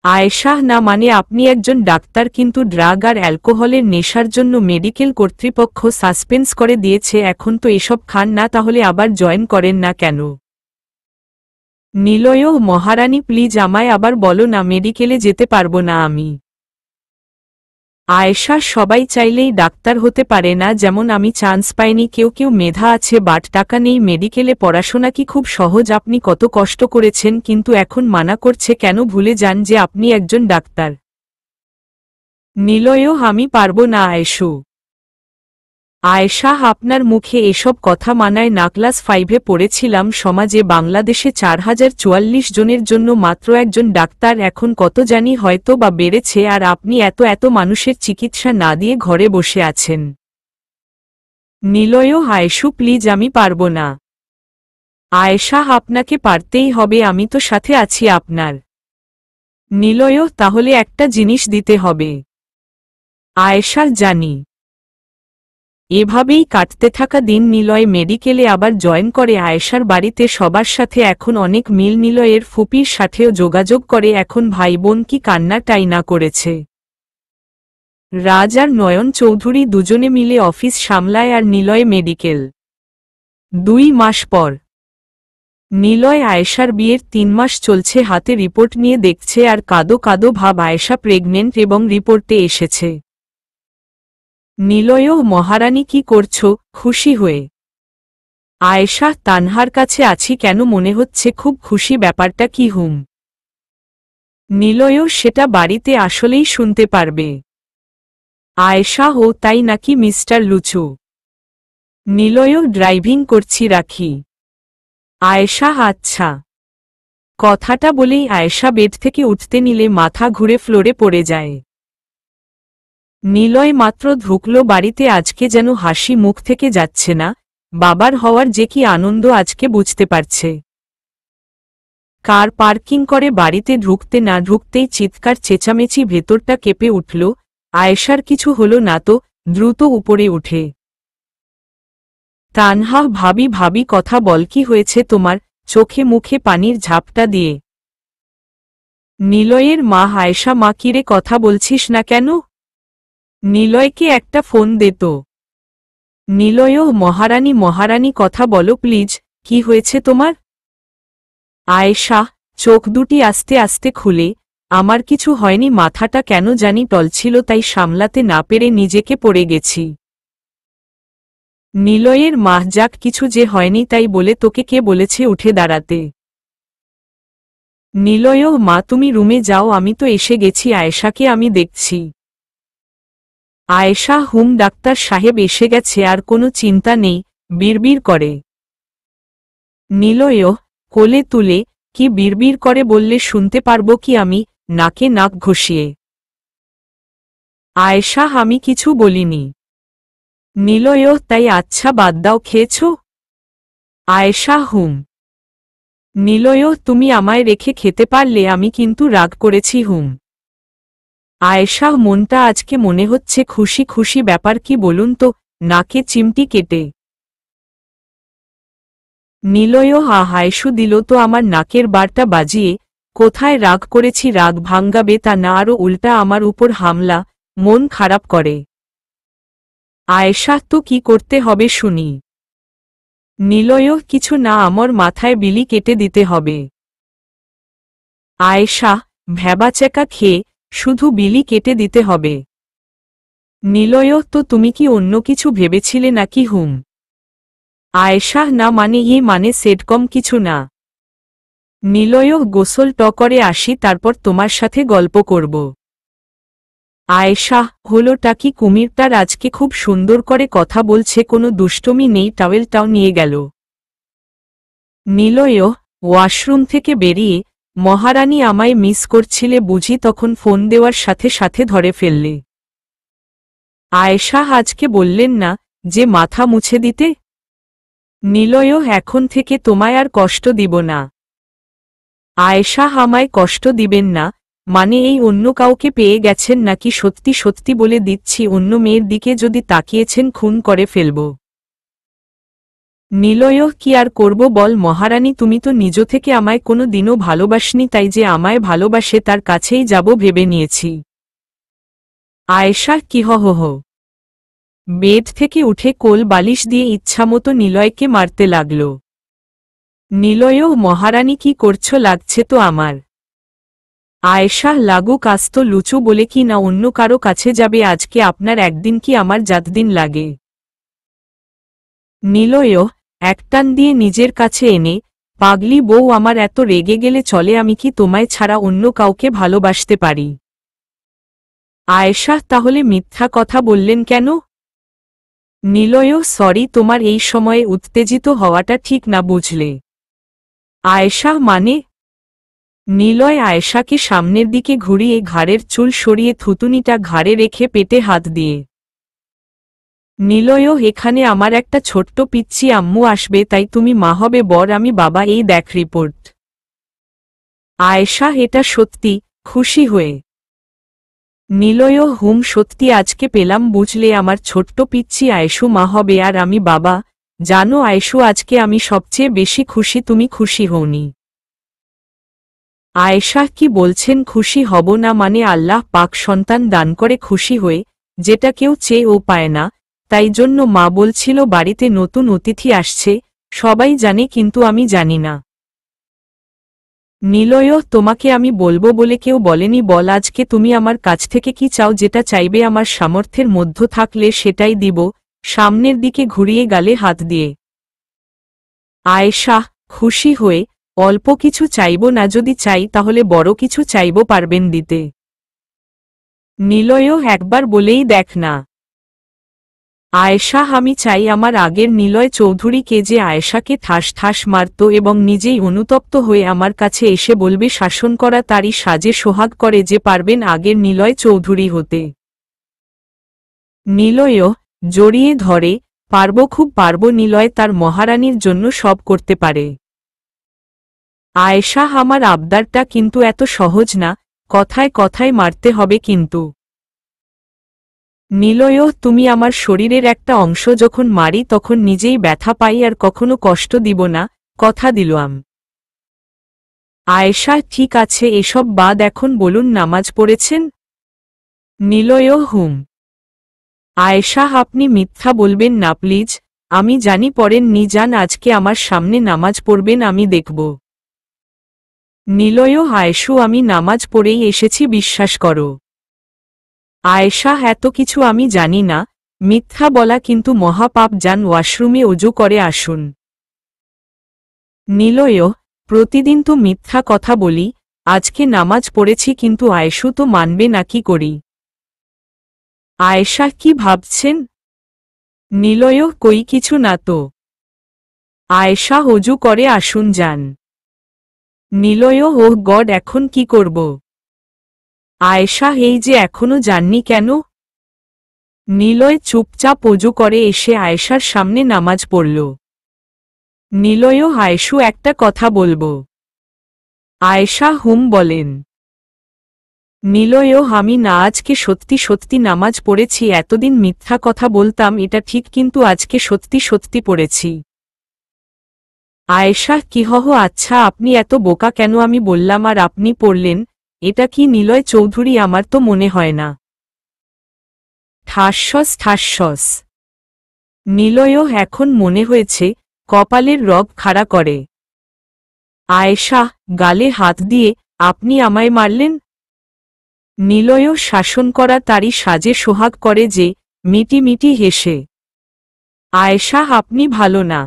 Speaker 1: আয়েশা: না মানে আপনি একজন ডাক্তার, কিন্তু ড্রাগ আর অ্যালকোহলের নেশার জন্য মেডিকেল কর্তৃপক্ষ সাসপেন্স করে দিয়েছে। এখন তো এসব খান না, তাহলে আবার জয়েন করেন না কেন? নিলয়: মহারানী প্লিজ আমায় আবার বলো না, মেডিকেলে যেতে পারবো না আমি। আয়েশা: সবাই চাইলেই ডাক্তার হতে পারে না, যেমন আমি চান্স পাইনি। কেউ কেউ মেধা আছে বাট টাকা নেই। মেডিকেলে পড়াশোনা কি খুব সহজ? আপনি কত কষ্ট করেছেন, কিন্তু এখন মানা করছে কেন? ভুলে যান যে আপনি একজন ডাক্তার। নিলয়: আমি পারবো না আয়েশু। আয়েশা: আপনার মুখে এসব কথা মানায় না। ক্লাস 5-এ পড়েছিলাম সমাজে, বাংলাদেশে 4044 জনের জন্য মাত্র একজন ডাক্তার। এখন কত জানি হয়তো বা বেড়েছে, আর আপনি এত এত মানুষের চিকিৎসা না দিয়ে ঘরে বসে আছেন। নিলয়: আয়েশু প্লিজ, আমি পারবো না। আয়েশা: আপনাকে পারতেই হবে, আমি তো সাথে আছি আপনার। নিলয়: তাহলে একটা জিনিস দিতে হবে। আয়েশা: জানি। এভাবেই কাটতে থাকা দিন। নিলয় মেডিকেলে আবার জয়েন করে। আয়েশার বাড়িতে সবার সাথে এখন অনেক মিল। নিলয়ের ফুপির সাথেও যোগাযোগ করে। এখন ভাই বোন কি কান্নাটাই না করেছে। রাজ আর নয়ন চৌধুরী দুজনে মিলে অফিস সামলায় আর নিলয় মেডিকেল। 2 মাস পর নিলয় আয়েশার বিয়ের 3 মাস চলছে, হাতে রিপোর্ট নিয়ে দেখছে আর কাদো কাদো ভাব। আয়েশা প্রেগনেন্ট এবং রিপোর্টে এসেছে। নিলয়: মহারানী কি করছো খুশি হয়ে? আয়েশা: তানহার কাছে আছি। কেন, মনে হচ্ছে খুব খুশি, ব্যাপারটা কি হুম? নিলয়: সেটা বাড়িতে আসলেই শুনতে পারবে। আয়েশা: ও তাই নাকি মিস্টার লুচু? নিলয়: ড্রাইভিং করছি রাখি। আয়েশা: আচ্ছা। কথাটা বলেই আয়েশা বেড থেকে উঠতে নিলে মাথা ঘুরে ফ্লোরে পড়ে যায়। নিলয় মাত্র ঢুকল বাড়িতে, আজকে যেন হাসি মুখ থেকে যাচ্ছে না। বাবার হওয়ার যে কি আনন্দ আজকে বুঝতে পারছে। কার পার্কিং করে বাড়িতে ঢুকতে না ঢুকতেই চিৎকার চেঁচামেচি, ভেতরটা কেঁপে উঠল। আয়েশার কিছু হলো না তো? দ্রুত উপরে উঠে তানহা: ভাবি ভাবি কথা বল, কি হয়েছে তোমার? চোখে মুখে পানির ঝাপটা দিয়ে নিলয়ের মা আয়েশা, মা কিরে কথা বলছিস না কেন? নিলয়কে একটা ফোন দে তো। নিলয়, মহারানী মহারানী কথা বলো প্লিজ, কি হয়েছে তোমার? আয়েশা চোখ দুটি আস্তে আস্তে খুলে, আমার কিছু হয়নি, মাথাটা কেন জানি টলছিল, তাই সামলাতে না পেরে নিজেকে পড়ে গেছি। নিলয়ের মা, যাক কিছু যে হয়নি তাই বলে তোকে কে বলেছে উঠে দাঁড়াতে? নিলয়, মা তুমি রুমে যাও, আমি তো এসে গেছি, আয়েশাকে আমি দেখছি। আয়েশা, ডাক্তার সাহেব এসে গেছে, আর কোনো চিন্তা নেই, বিড়বিড় করে। নিলয় কোলে তুলে, কি বিড়বিড় করে বললে শুনতে পারবো কি আমি? নাকে নাক ঘষিয়ে। আয়েশা, আমি কিছু বলিনি। নিলয়, তাই আচ্ছা বাদ দাও, খেয়েছ? আয়েশা, নিলয়, তুমি আমায় রেখে খেতে পারলে, আমি কিন্তু রাগ করেছি। আয়েশা, মনটা আজকে মনে হচ্ছে খুশি খুশি, ব্যাপার কি বলুন তো? নাকে চিমটি কেটে নিলয় হায়সু দিল তো আমার নাকের বারটা বাজিয়ে। কোথায় রাগ করেছি, রাগ ভাঙ্গাবে তা না, আরও উল্টা আমার উপর হামলা, মন খারাপ করে। আয়েশা, তো কি করতে হবে শুনি? নিলয়, কিছু না, আমার মাথায় বিলি কেটে দিতে হবে। আয়েশা ভ্যাবাচ্যাকা খেয়ে, শুধু বিলি কেটে দিতে হবে? নিলয়, তো তুমি কি অন্য কিছু ভেবেছিলে নাকি? আয়েশা, না মানে মানে সেটকম কিছু না। নিলয়, গোসল করে আসি, তারপর তোমার সাথে গল্প করব। আয়েশা, হলোটা কি? কুমিরটার আজকে খুব সুন্দর করে কথা বলছে, কোনো দুষ্টমি নেই, টাওয়েলটাও নিয়ে গেল। নিলয় ওয়াশরুম থেকে বেরিয়ে, মহারানী আমায় মিস করছিলে বুঝি, তখন ফোন দেওয়ার সাথে সাথে ধরে ফেললে। আয়েশা, আজকে বললেন না যে মাথা মুছে দিতে? নিলয়, এখন থেকে তোমায় আর কষ্ট দিব না। আয়েশা, আমায় কষ্ট দিবেন না মানে এই অন্য কাউকে পেয়ে গেছেন নাকি? সত্যি সত্যি বলে দিচ্ছি, অন্য মেয়ের দিকে যদি তাকিয়েছেন খুন করে ফেলব। নিলয়, কি আর করব বল মহারানী, তুমি তো নিজ থেকে আমায় কোনো দিনও ভালোবাসনি, তাই যে আমায় ভালোবাসে তার কাছেই যাব ভেবে নিয়েছি। আয়েশা, কি হো হো। বেড থেকে উঠে কোল বালিশ দিয়ে ইচ্ছামতো নিলয়কে মারতে লাগল। নিলয়, মহারানী কি করছো? লাগছে তো আমার। আয়েশা, লাগুক, আস্ত লুচু বলে কি না অন্য কারো কাছে যাবে? আজকে আপনার একদিন কি আমার জাতদিন লাগে? নিলয় একটান দিয়ে নিজের কাছে এনে, পাগলি বউ আমার, এত রেগে গেলে চলে? আমি কি তোমায় ছাড়া অন্য কাউকে ভালোবাসতে পারি? আয়েশা, তাহলে মিথ্যা কথা বললেন কেন? নিলয়, সরি, তোমার এই সময়ে উত্তেজিত হওয়াটা ঠিক না বুঝলে। আয়েশা, মানে? নিলয় আয়েশাকে সামনের দিকে ঘুরিয়ে ঘাড়ের চুল সরিয়ে থুতুনিটা ঘাড়ে রেখে পেটে হাত দিয়ে। নিলয়, এখানে আমার একটা ছোট্ট পিচ্চি আম্মু আসবে, তাই তুমি মা হবে, বর আমি বাবা, এই দেখ রিপোর্ট। আয়েশা, এটা সত্যি? খুশি হয়ে নিলয়, সত্যি, আজকে পেলাম বুঝলে, আমার ছোট্ট পিচ্চি আয়েশু মা হবে আর আমি বাবা। জানো আয়েশু, আজকে আমি সবচেয়ে বেশি খুশি, তুমি খুশি হওনি? আয়েশা, কি বলছেন? খুশি হব না মানে? আল্লাহ পাক সন্তান দান করে খুশি হয়ে, যেটা কেউ চেয়েও পায় না, তাই জন্য মা বলছিল বাড়িতে নতুন অতিথি আসছে, সবাই জানে কিন্তু আমি জানি না। নিলয়, তোমাকে আমি বলবো বলে কেউ বলেনি, বল আজকে তুমি আমার কাছ থেকে কি চাও? যেটা চাইবে আমার সামর্থ্যের মধ্য থাকলে সেটাই দিব। সামনের দিকে ঘুরিয়ে গালে হাত দিয়ে আয়েশা খুশি হয়ে, অল্প কিছু চাইব না, যদি চাই তাহলে বড় কিছু চাইব, পারবেন দিতে? নিলয়, একবার বলেই দেখ না। আয়েশা, আমি চাই আমার আগের নিলয় চৌধুরীকে, যে আয়েশাকে ঠাস ঠাস মারত এবং নিজেই অনুতপ্ত হয়ে আমার কাছে এসে বলবে শাসন করা তারই সাজে সোহাগ করে, যে পারবেন আগের নিলয় চৌধুরী হতে। নিলয় জড়িয়ে ধরে, পারব, খুব পারব। নিলয় তার মহারানীর জন্য সব করতে পারে। আয়েশা, আমার আবদারটা কিন্তু এত সহজ না, কথায় কথায় মারতে হবে কিন্তু। নিলয়, তুমি আমার শরীরের একটা অংশ, যখন মারি তখন নিজেই ব্যথা পাই, আর কখনো কষ্ট দিব না, কথা দিলাম। আয়েশা ঠিক আছে, এসব বাদ এখন বলুন নামাজ পড়েছেন? নিলয় হুম। আয়েশা আপনি মিথ্যা বলবেন না প্লিজ, আমি জানি পড়েননি, যান আজকে আমার সামনে নামাজ পড়বেন, আমি দেখব। নিলয় আয়েশু আমি নামাজ পড়েই এসেছি, বিশ্বাস করো। আয়েশা এত কিছু আমি জানি না, মিথ্যা বলা কিন্তু মহাপাপ, যান ওয়াশরুমে অজু করে আসুন। নিলয় প্রতিদিন তো মিথ্যা কথা বলি, আজকে নামাজ পড়েছি কিন্তু আয়েশু তো মানবে না, কি করি? আয়েশা কি ভাবছেন? নিলয় কই কিছু না তো। আয়েশা অজু করে আসুন যান। নিলয় ওহ গড, এখন কি করব? আয়েশা এই যে এখনো যাননি কেন? নিলয় চুপচাপ অজু করে এসে আয়েশার সামনে নামাজ পড়ল। নিলয় আয়েশু একটা কথা বলবো। আয়েশা হুম বলেন। নিলয় আমি না আজকে সত্যি সত্যি নামাজ পড়েছি, এতদিন মিথ্যা কথা বলতাম এটা ঠিক, কিন্তু আজকে সত্যি সত্যি পড়েছি। আয়েশা কি আচ্ছা আপনি এত বোকা কেন, আমি বললাম আর আপনি পড়লেন, এটা কি নিলয় চৌধুরী? আমার তো মনে হয় না। ঠাসস ঠাসস। নিলয় এখন মনে হয়েছে, কপালের রগ খাড়া করে। আয়েশা গালে হাত দিয়ে, আপনি আমায় মারলেন? নিলয় শাসন করা তারই সাজে সোহাগ করে যে, মিটি মিটি হেসে। আয়েশা আপনি ভালো না।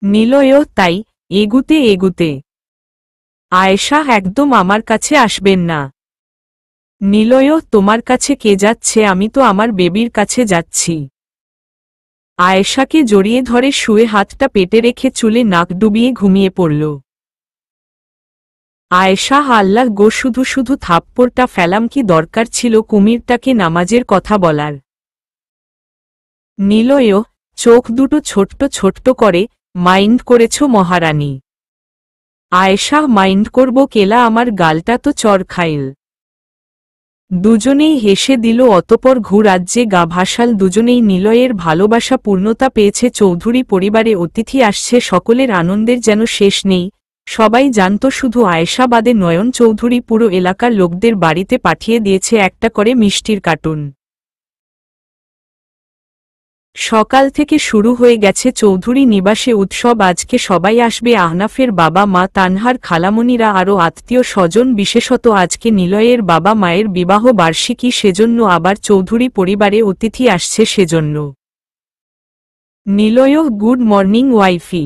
Speaker 1: নিলয় তাই, এগুতে এগুতে। আয়েশা একদম আমার কাছে আসবেন না। নিলয় তোমার কাছে কে যাচ্ছে? আমি তো আমার বেবির কাছে যাচ্ছি। আয়েশাকে জড়িয়ে ধরে শুয়ে হাতটা পেটে রেখে চুলে নাক ডুবিয়ে ঘুমিয়ে পড়ল। আয়েশা আল্লাহ গো, শুধু শুধু থাপ্পড়টা ফেলাম, কি দরকার ছিল কুমিরটাকে নামাজের কথা বলার? নিলয় চোখ দুটো ছোট্ট ছোট্ট করে, মাইন্ড করেছ মহারানী? আয়েশা মাইন্ড করব কেলা, আমার গালটা তো চর খাইল। দুজনেই হেসে দিল, অতপর ঘুরাজ্যে গা ভাসাল দুজনেই। নিলয়ের ভালোবাসা পূর্ণতা পেয়েছে, চৌধুরী পরিবারে অতিথি আসছে, সকলের আনন্দের যেন শেষ নেই। সবাই জানত শুধু আয়েশা বাদে নয়ন চৌধুরী পুরো এলাকার লোকদের বাড়িতে পাঠিয়ে দিয়েছে একটা করে মিষ্টির কার্টুন। সকাল থেকে শুরু হয়ে গেছে চৌধুরী নিবাসে উৎসব, আজকে সবাই আসবে, আহনাফের বাবা মা, তানহার খালামণিরা, আরও আত্মীয় স্বজন, বিশেষত আজকে নিলয়ের বাবা মায়ের বিবাহ বার্ষিকী, সেজন্য আবার চৌধুরী পরিবারে অতিথি আসছে সেজন্য। Niloy good morning wifey.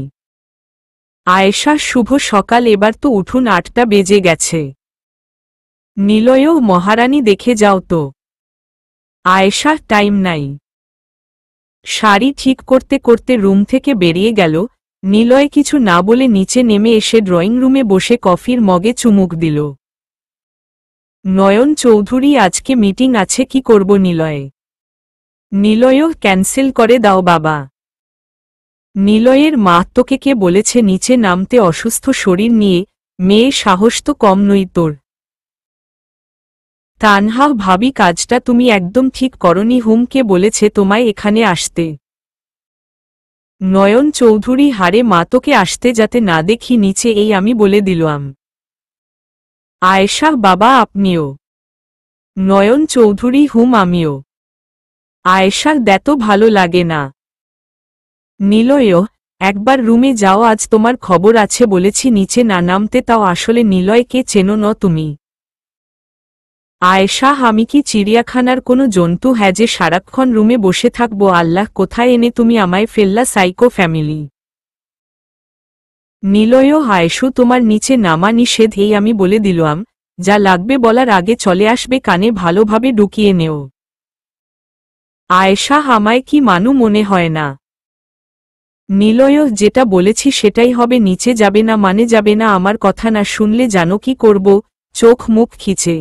Speaker 1: Ayesha শুভ সকাল, এবার তো উঠুন, 8টা বেজে গেছে। নিলয় মহারানী দেখে যাও তো। আয়েশা টাইম নাই। শাড়ি ঠিক করতে করতে রুম থেকে বেরিয়ে গেল। নিলয় কিছু না বলে নিচে নেমে এসে ড্রয়িং রুমে বসে কফির মগে চুমুক দিল। নয়ন চৌধুরী আজকে মিটিং আছে, কি করব নিলয়ে? নিলয় ক্যান্সেল করে দাও বাবা। নিলয়ের মা তোকে কে বলেছে নিচে নামতে, অসুস্থ শরীর নিয়ে? মেয়ে সাহস তো কম নই তোর। তানহা ভাবি কাজটা তুমি একদম ঠিক করনি, হুম কে বলেছে তোমায় এখানে আসতে? নয়ন চৌধুরী হারে মা তোকে আসতে যাতে না দেখি নিচে, এই আমি বলে দিলাম। আয়েশা বাবা আপনিও? নয়ন চৌধুরী হুম আমিও। আয়েশা দেতো ভালো লাগে না। নিলয় একবার রুমে যাও, আজ তোমার খবর আছে বলেছি নিচে না নামতে, তাও আসলে নিলয়কে চেনো ন তুমি? আয়েশা আমি কি চিড়িয়াখানার কোনো জন্তু হ্যাঁ যে সারাক্ষণ রুমে বসে থাকবো? আল্লাহ কোথায় এনে তুমি আমায় ফেললা, সাইকো ফ্যামিলি। নিলয় আয়েশু তোমার নিচে নামা নিষেধ, এই আমি বলে দিলাম, যা লাগবে বলার আগে চলে আসবে, কানে ভালোভাবে ঢুকিয়ে নেও। আয়েশা আমায় কি মানু মনে হয় না? নিলয় যেটা বলেছি সেটাই হবে, নিচে যাবে না মানে যাবে না, আমার কথা না শুনলে জানো কি করব? চোখ মুখ খিচে।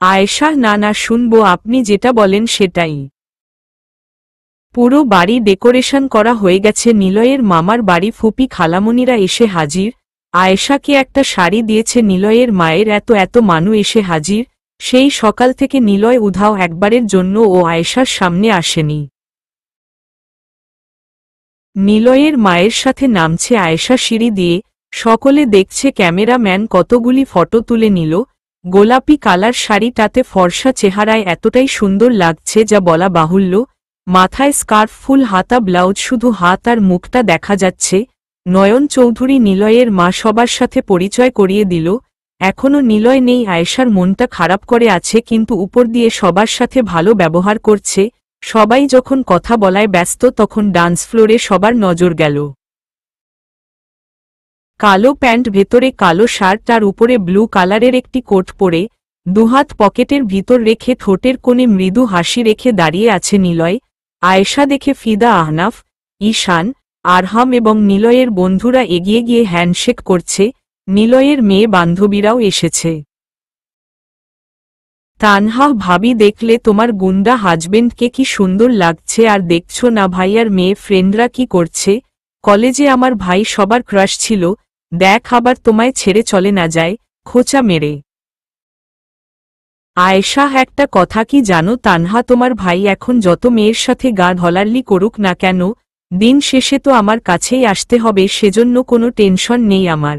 Speaker 1: আয়েশা না না শুনবো, আপনি যেটা বলেন সেটাই। পুরো বাড়ি ডেকোরেশন করা হয়ে গেছে, নিলয়ের মামার বাড়ি ফুপি খালামণিরা এসে হাজির। আয়েশাকে একটা শাড়ি দিয়েছে নিলয়ের মায়ের, এত এত মানু এসে হাজির। সেই সকাল থেকে নিলয় উধাও, একবারের জন্য ও আয়েশার সামনে আসেনি। নিলয়ের মায়ের সাথে নামছে আয়েশা সিঁড়ি দিয়ে, সকলে দেখছে ক্যামেরাম্যান কতগুলি ফটো তুলে নিল। গোলাপি কালার শাড়িটাতে ফর্সা চেহারায় এতটাই সুন্দর লাগছে যা বলা বাহুল্য। মাথায় স্কার্ফ, ফুল হাতা ব্লাউজ, শুধু হাত আর মুখটা দেখা যাচ্ছে। নয়ন চৌধুরী নিলয়ের মা সবার সাথে পরিচয় করিয়ে দিল। এখনও নিলয় নেই, আয়েশার মনটা খারাপ করে আছে, কিন্তু উপর দিয়ে সবার সাথে ভালো ব্যবহার করছে। সবাই যখন কথা বলায় ব্যস্ত তখন ডান্স ফ্লোরে সবার নজর গেল। কালো প্যান্ট, ভেতরে কালো শার্ট আর উপরে ব্লু কালারের একটি কোট পরে, দুহাত পকেটের ভিতর রেখে ঠোঁটের কোণে মৃদু হাসি রেখে দাঁড়িয়ে আছে নিলয়। আয়েশা দেখে ফিদা, আহনাফ, ঈশান, আরহাম এবং নিলয়ের বন্ধুরা এগিয়ে গিয়ে হ্যান্ডশেক করছে। নিলয়ের মেয়ে বান্ধবীরাও এসেছে। তানহা ভাবি, দেখলে তোমার গুন্ডা হাজবেন্ডকে কি সুন্দর লাগছে? আর দেখছো না ভাইয়ার মেয়ে ফ্রেন্ডরা কি করছে? কলেজে আমার ভাই সবার ক্রাশ ছিল, দেখ আবার তোমায় ছেড়ে চলে না যায়, খোঁচা মেরে। আয়েশা, একটা কথা কি জানো তানহা, তোমার ভাই এখন যত মেয়ের সাথে গা ঢলাঢলি করুক না কেন, দিন শেষে তো আমার কাছেই আসতে হবে, সেজন্য কোনো টেনশন নেই আমার।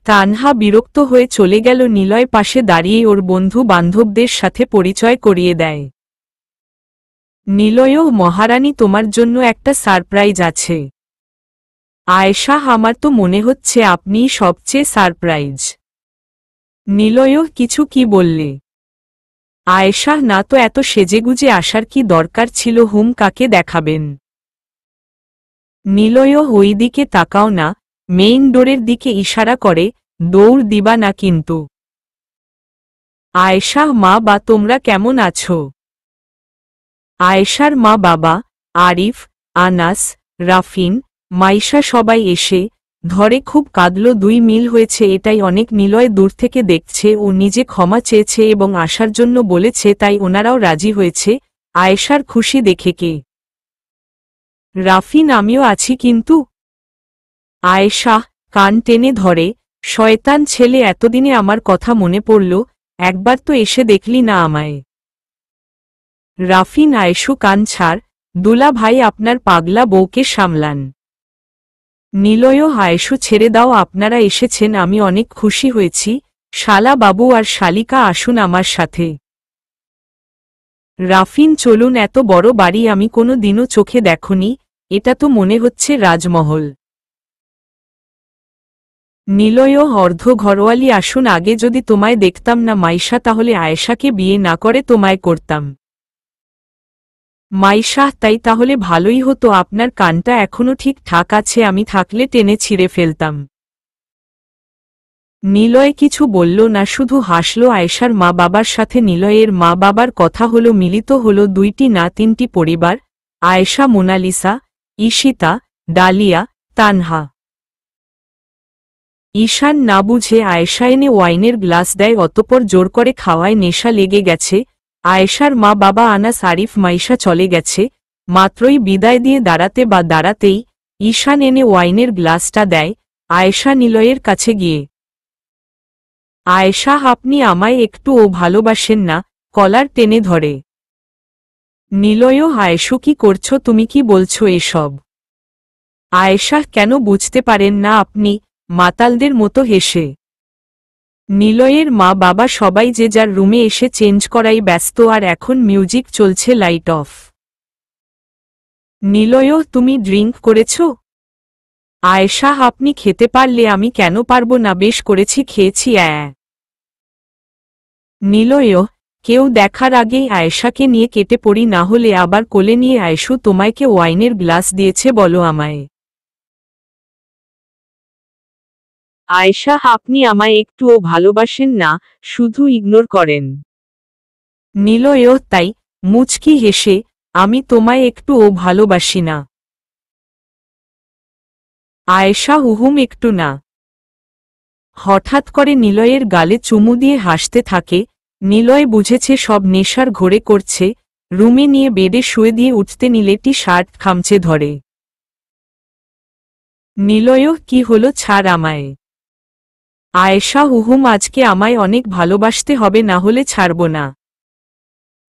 Speaker 1: তানহা বিরক্ত হয়ে চলে গেল। নিলয় পাশে দাঁড়িয়ে ওর বন্ধু বান্ধবদের সাথে পরিচয় করিয়ে দেয়। নিলয়ও, মহারানী তোমার জন্য একটা সারপ্রাইজ আছে। আয়েশা, আমার তো মনে হচ্ছে আপনিই সবচেয়ে সারপ্রাইজ। নিলয়ও, কিছু কি বললে? আয়েশা, না তো, এত সেজেগুজে আসার কি দরকার ছিল? কাকে দেখাবেন? নিলয়ও, ওই দিকে তাকাও না, মেইন ডোরের দিকে ইশারা করে, দৌড় দিবা না কিন্তু। আয়েশা, মা বা তোমরা কেমন আছো? আয়েশার মা বাবা, আরিফ, আনাস, রাফিন, মাইশা সবাই এসে ধরে খুব কাঁদল। 2 মিল হয়েছে, এটাই অনেক। নিলয় দূর থেকে দেখছে, ও নিজে ক্ষমা চেয়েছে এবং আসার জন্য বলেছে, তাই ওনারাও রাজি হয়েছে। আয়েশার খুশি দেখে কে? রাফিন, আমিও আছি কিন্তু। আয়েশা কান টেনে ধরে, শয়তান ছেলে, এতদিনে আমার কথা মনে পড়ল, একবার তো এসে দেখলি না আমায়। রাফিন, আয়েশু কান ছাড়, দুলা ভাই আপনার পাগলা বউকে সামলান। নিলয়ও, আয়েশু ছেড়ে দাও, আপনারা এসেছেন আমি অনেক খুশি হয়েছি। শালা বাবু আর শালিকা আসুন আমার সাথে। রাফিন, চলুন, এত বড় বাড়ি আমি কোনো দিনও চোখে দেখনি, এটা তো মনে হচ্ছে রাজমহল। নিলয়ও, অর্ধ ঘরোয়ালি আসুন, আগে যদি তোমায় দেখতাম না মাইশা, তাহলে আয়েশাকে বিয়ে না করে তোমায় করতাম। মাইশা, তাই তাহলে ভালোই হতো, আপনার কানটা এখনো ঠিক ঠাক আছে, আমি থাকলে টেনে ছিঁড়ে ফেলতাম। নিলয় কিছু বলল না, শুধু হাসল। আয়েশার মা বাবার সাথে নিলয়ের মা বাবার কথা হলো, মিলিত হলো 2টি না 3টি পরিবার, আয়েশা, মোনালিসা, ঈশিতা, ডালিয়া, তানহা। ঈশান না বুঝে আয়েশা এনে ওয়াইনের গ্লাস দেয়, অতঃপর জোর করে খাওয়ায়। নেশা লেগে গেছে। আয়েশার মা বাবা, আনাস, আরিফ, মাইশা চলে গেছে। মাত্রই বিদায় দিয়ে দাঁড়াতেই ঈশান এনে ওয়াইনের গ্লাসটা দেয়। আয়েশা নিলয়ের কাছে গিয়ে, আয়েশা, আপনি আমায় একটুও ভালোবাসেন না? কলার টেনে ধরে। নিলয়ও, আয়েশু, কি করছো তুমি? কি বলছো এসব? আয়েশা, কেন বুঝতে পারেন না আপনি? মাতালদের মতো হেসে। নিলয়ের মা বাবা সবাই যে যার রুমে এসে চেঞ্জ করাই ব্যস্ত, আর এখন মিউজিক চলছে, লাইট অফ। নিলয়ও, তুমি ড্রিঙ্ক করেছ? আয়েশা, আপনি খেতে পারলে আমি কেন পারবো না? বেশ করেছি, খেয়েছি। নিলয়ও, কেউ দেখার আগেই আয়েশাকে নিয়ে কেটে পড়ি, না হলে আবার কোলে নিয়ে আয়েশু তোমায়কে ওয়াইনের গ্লাস দিয়েছে বলো আমায়। আয়েশা, আপনি আমায় একটুও ভালোবাসেন না, শুধু ইগনোর করেন। নিলয়ও, তাই? মুচকি হেসে, আমি তোমায় একটুও ভালোবাসি না। আয়েশা, একটু না। হঠাৎ করে নিলয়ের গালে চুমু দিয়ে হাসতে থাকে। নিলয় বুঝেছে সব নেশার ঘোরে করছে। রুমে নিয়ে বেডে শুয়ে দিয়ে উঠতে নিলে টি-শার্ট খামচে ধরে। নিলয়ও, কি হলো, ছাড় আমায়। আয়েশা, আজকে আমায় অনেক ভালোবাসতে হবে, না হলে ছাড়ব না।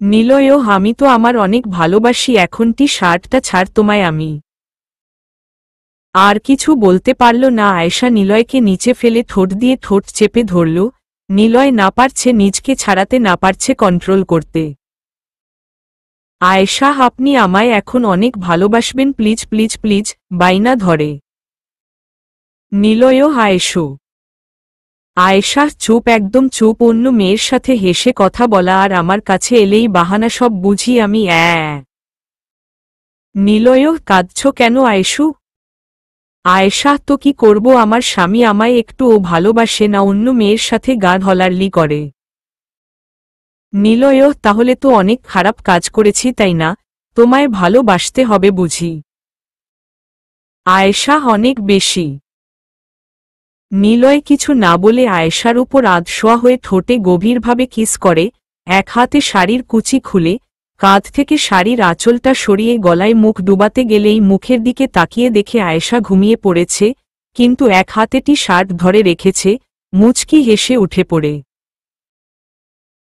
Speaker 1: নিলয়ও, আমি তো আমার অনেক ভালোবাসি, এখন টি-শার্টটা ছাড়, তোমায় আমি আর কিছু বলতে পারল না আয়েশা নিলয়কে নিচে ফেলে ঠোঁট দিয়ে ঠোঁট চেপে ধরল। নিলয় না পারছে নিজকে ছাড়াতে, না পারছে কন্ট্রোল করতে। আয়েশা, আপনি আমায় এখন অনেক ভালোবাসবেন, প্লিজ প্লিজ প্লিজ, বাইনা ধরে। নিলয়ও আয়েশু। আয়েশা চুপ, একদম চুপ। অন্য মেয়ের সাথে হেসে কথা বলা আর আমার কাছে এলেই বাহানা, সব বুঝি আমি। নিলয়ও, কাঁদছ কেন আয়েশু? আয়েশা, তো কি করব, আমার স্বামী আমায় একটুও ভালোবাসে না, অন্য মেয়ের সাথে গা ঢলাঢলি করে। নিলয়, তাহলে তো অনেক খারাপ কাজ করেছি তাই না? তোমায় ভালোবাসতে হবে বুঝি? আয়েশা, অনেক বেশি। নিলয় কিছু না বলে আয়েশার উপর আধশোয়া হয়ে ঠোঁটে গভীরভাবে কিস করে। এক হাতে শাড়ির কুচি খুলে কাঁধ থেকে শাড়ির আঁচলটা সরিয়ে গলায় মুখ ডুবাতে গেলেই মুখের দিকে তাকিয়ে দেখে আয়েশা ঘুমিয়ে পড়েছে, কিন্তু এক হাতে টি শার্ট ধরে রেখেছে। মুচকি হেসে উঠে পড়ে।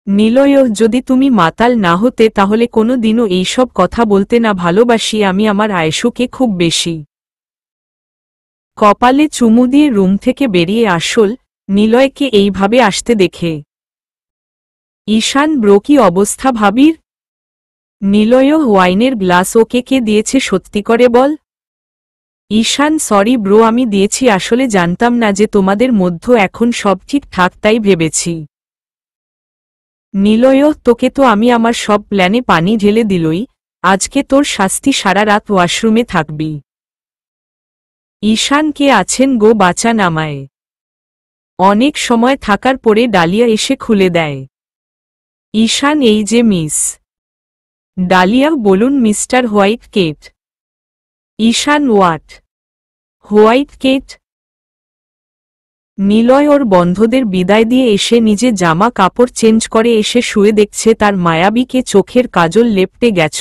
Speaker 1: নিলয়, যদি তুমি মাতাল না হতে তাহলে কোনো দিনও এইসব কথা বলতে না। ভালোবাসি আমি আমার আয়েশুকে খুব বেশি। কপালে চুমু দিয়ে রুম থেকে বেরিয়ে আসল নিলয়কে এইভাবে আসতে দেখে। ঈশান, ব্রো কি অবস্থা ভাবির? নিলয়, ওয়াইনের গ্লাস ওকে কে দিয়েছে সত্যি করে বল। ঈশান, সরি ব্রো, আমি দিয়েছি, আসলে জানতাম না যে তোমাদের মধ্য এখন সব ঠিকঠাক, তাই ভেবেছি। নিলয়, তোকে তো আমি আমার সব প্ল্যানে পানি ঢেলে দিলই, আজকে তোর শাস্তি, সারা রাত ওয়াশরুমে থাকবি। ঈশান, কে আছেন গো, বাঁচান আমায়। অনেক সময় থাকার পরে ডালিয়া এসে খুলে দেয়। ঈশান, এই যে মিস ডালিয়া, বলুন Mr white Kate. Ishan, what white Kate? Niloy ওর বন্ধদের বিদায় দিয়ে এসে নিজে জামা কাপড় চেঞ্জ করে এসে শুয়ে দেখছে তার মায়াবীকে চোখের কাজল লেপটে গেছ,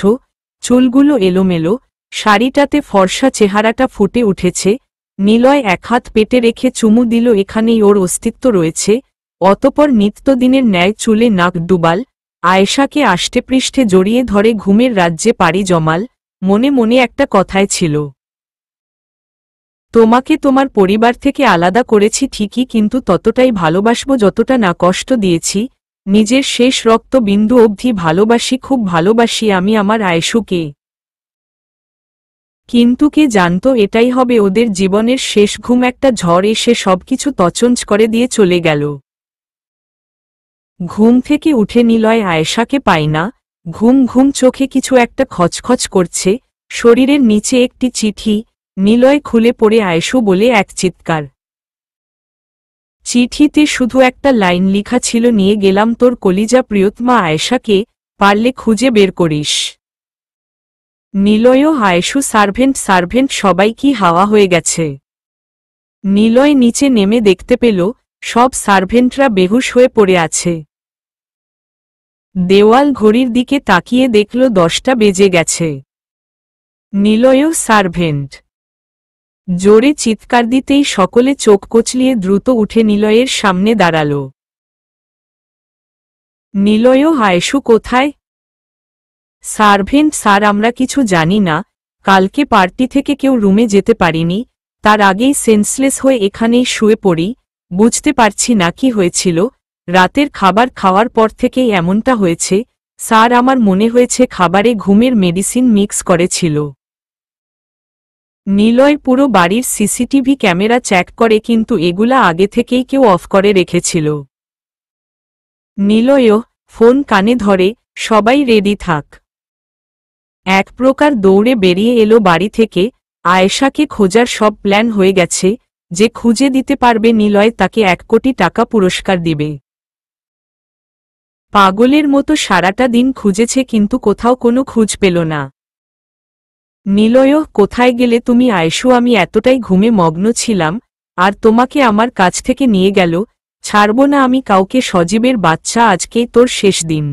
Speaker 1: চুলগুলো এলোমেলো, শাড়িটাতে ফর্সা চেহারাটা ফুটে উঠেছে। নিলয় এক হাত পেটে রেখে চুমু দিল, এখানেই ওর অস্তিত্ব রয়েছে। অতপর নিত্যদিনের ন্যায় চুলে নাক ডুবাল, আয়েশাকে আষ্টেপৃষ্ঠে জড়িয়ে ধরে ঘুমের রাজ্যে পাড়ি জমাল। মনে মনে একটা কথাই ছিল, তোমাকে তোমার পরিবার থেকে আলাদা করেছি ঠিকই, কিন্তু ততটাই ভালোবাসব যতটা না কষ্ট দিয়েছি। নিজের শেষ রক্ত বিন্দু অবধি ভালোবাসি, খুব ভালোবাসি আমি আমার আয়েশুকে। কিন্তু কে জানত এটাই হবে ওদের জীবনের শেষ ঘুম। একটা ঝড় এসে সবকিছু তছনছ করে দিয়ে চলে গেল। ঘুম থেকে উঠে নিলয় আয়েশাকে পায় না। ঘুম ঘুম চোখে কিছু একটা খচখচ করছে, শরীরের নিচে একটি চিঠি। নিলয় খুলে পড়ে আয়েশু বলে এক চিৎকার। চিঠিতে শুধু একটা লাইন লেখা ছিল, নিয়ে গেলাম তোর কলিজা প্রিয়তমা আয়েশাকে, পারলে খুঁজে বের করিস। নিলয়, আয়েশু, সার্ভেন্ট সার্ভেন্ট সবাই কি হাওয়া হয়ে গেছে? নিলয় নিচে নেমে দেখতে পেল সব সার্ভেন্টরা বেহুশ হয়ে পড়ে আছে। দেওয়াল ঘড়ির দিকে তাকিয়ে দেখল 10টা বেজে গেছে। নিলয়, সার্ভেন্ট। জোরে চিৎকার দিতেই সকলে চোখ কচলিয়ে দ্রুত উঠে নিলয়ের সামনে দাঁড়াল। নিলয়, আয়েশু কোথায়? সার্ভেন্ট স্যার, আমরা কিছু জানি না, কালকে পার্টি থেকে কেউ রুমে যেতে পারিনি, তার আগেই সেন্সলেস হয়ে এখানেই শুয়ে পড়ি, বুঝতে পারছি না কি হয়েছিল। রাতের খাবার খাওয়ার পর থেকেই এমনটা হয়েছে স্যার, আমার মনে হয়েছে খাবারে ঘুমের মেডিসিন মিক্স করেছিল। নিলয় পুরো বাড়ির সিসিটিভি ক্যামেরা চেক করে, কিন্তু এগুলা আগে থেকেই কেউ অফ করে রেখেছিল। নিলয় ফোন কানে ধরে, সবাই রেডি থাক। এক প্রকার দৌড়ে বেরিয়ে এলো বাড়ি থেকে। আয়েশাকে খোঁজার সব প্ল্যান হয়ে গেছে, যে খুঁজে দিতে পারবে নিলয় তাকে 1 কোটি টাকা পুরস্কার দিবে। পাগলের মতো সারাটা দিন খুঁজেছে, কিন্তু কোথাও কোনো খুঁজ পেল না। নিলয়, কোথায় গেলে তুমি আয়েশু? আমি এতটাই ঘুমে মগ্ন ছিলাম, আর তোমাকে আমার কাছ থেকে নিয়ে গেল, ছাড়ব না আমি কাউকে। সজীবের বাচ্চা, আজকেই তোর শেষ দিন।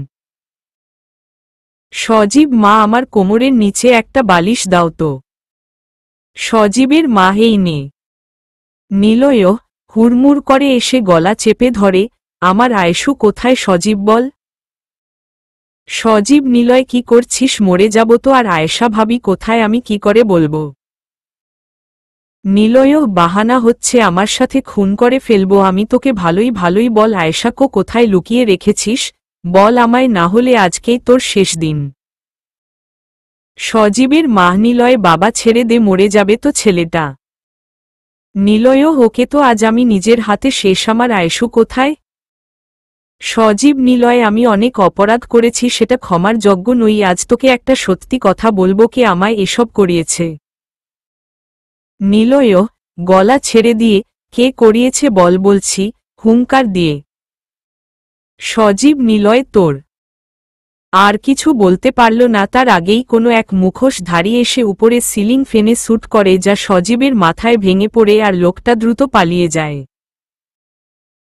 Speaker 1: সজীব, মা আমার কোমরের নিচে একটা বালিশ দাও তো। সজীবের মা, হেই নে। নিলয় হুড়মুড় করে এসে গলা চেপে ধরে, আমার আয়েশু কোথায় সজীব বল। সজীব, নিলয় কি করছিস? মরে যাব তো। আর আয়েশা ভাবি কোথায়, আমি কি করে বলবো? নিলয় বাহানা হচ্ছে আমার সাথে খুন করে ফেলবো আমি তোকে ভালোই ভালোই বল আয়েশাকে কোথায় লুকিয়ে রেখেছিস বল আমায় না হলে আজকেই তোর শেষ দিন সজীবের মা নিলয় বাবা ছেড়ে দে মরে যাবে তো ছেলেটা নিলয় ওকে তো আজ আমি নিজের হাতে শেষ আমার আয়েশু কোথায় সজীব নিলয় আমি অনেক অপরাধ করেছি সেটা ক্ষমার যোগ্য নই আজ তোকে একটা সত্যি কথা বলবো কে আমায় এসব করিয়েছে নিলয় গলা ছেড়ে দিয়ে কে করিয়েছে বল বলছি হুঙ্কার দিয়ে সজীব নিলয় তোর আর কিছু বলতে পারল না তার আগেই কোনো এক মুখোশধারী এসে উপরে সিলিং ফেনে শ্যুট করে যা সজীবের মাথায় ভেঙে পড়ে আর লোকটা দ্রুত পালিয়ে যায়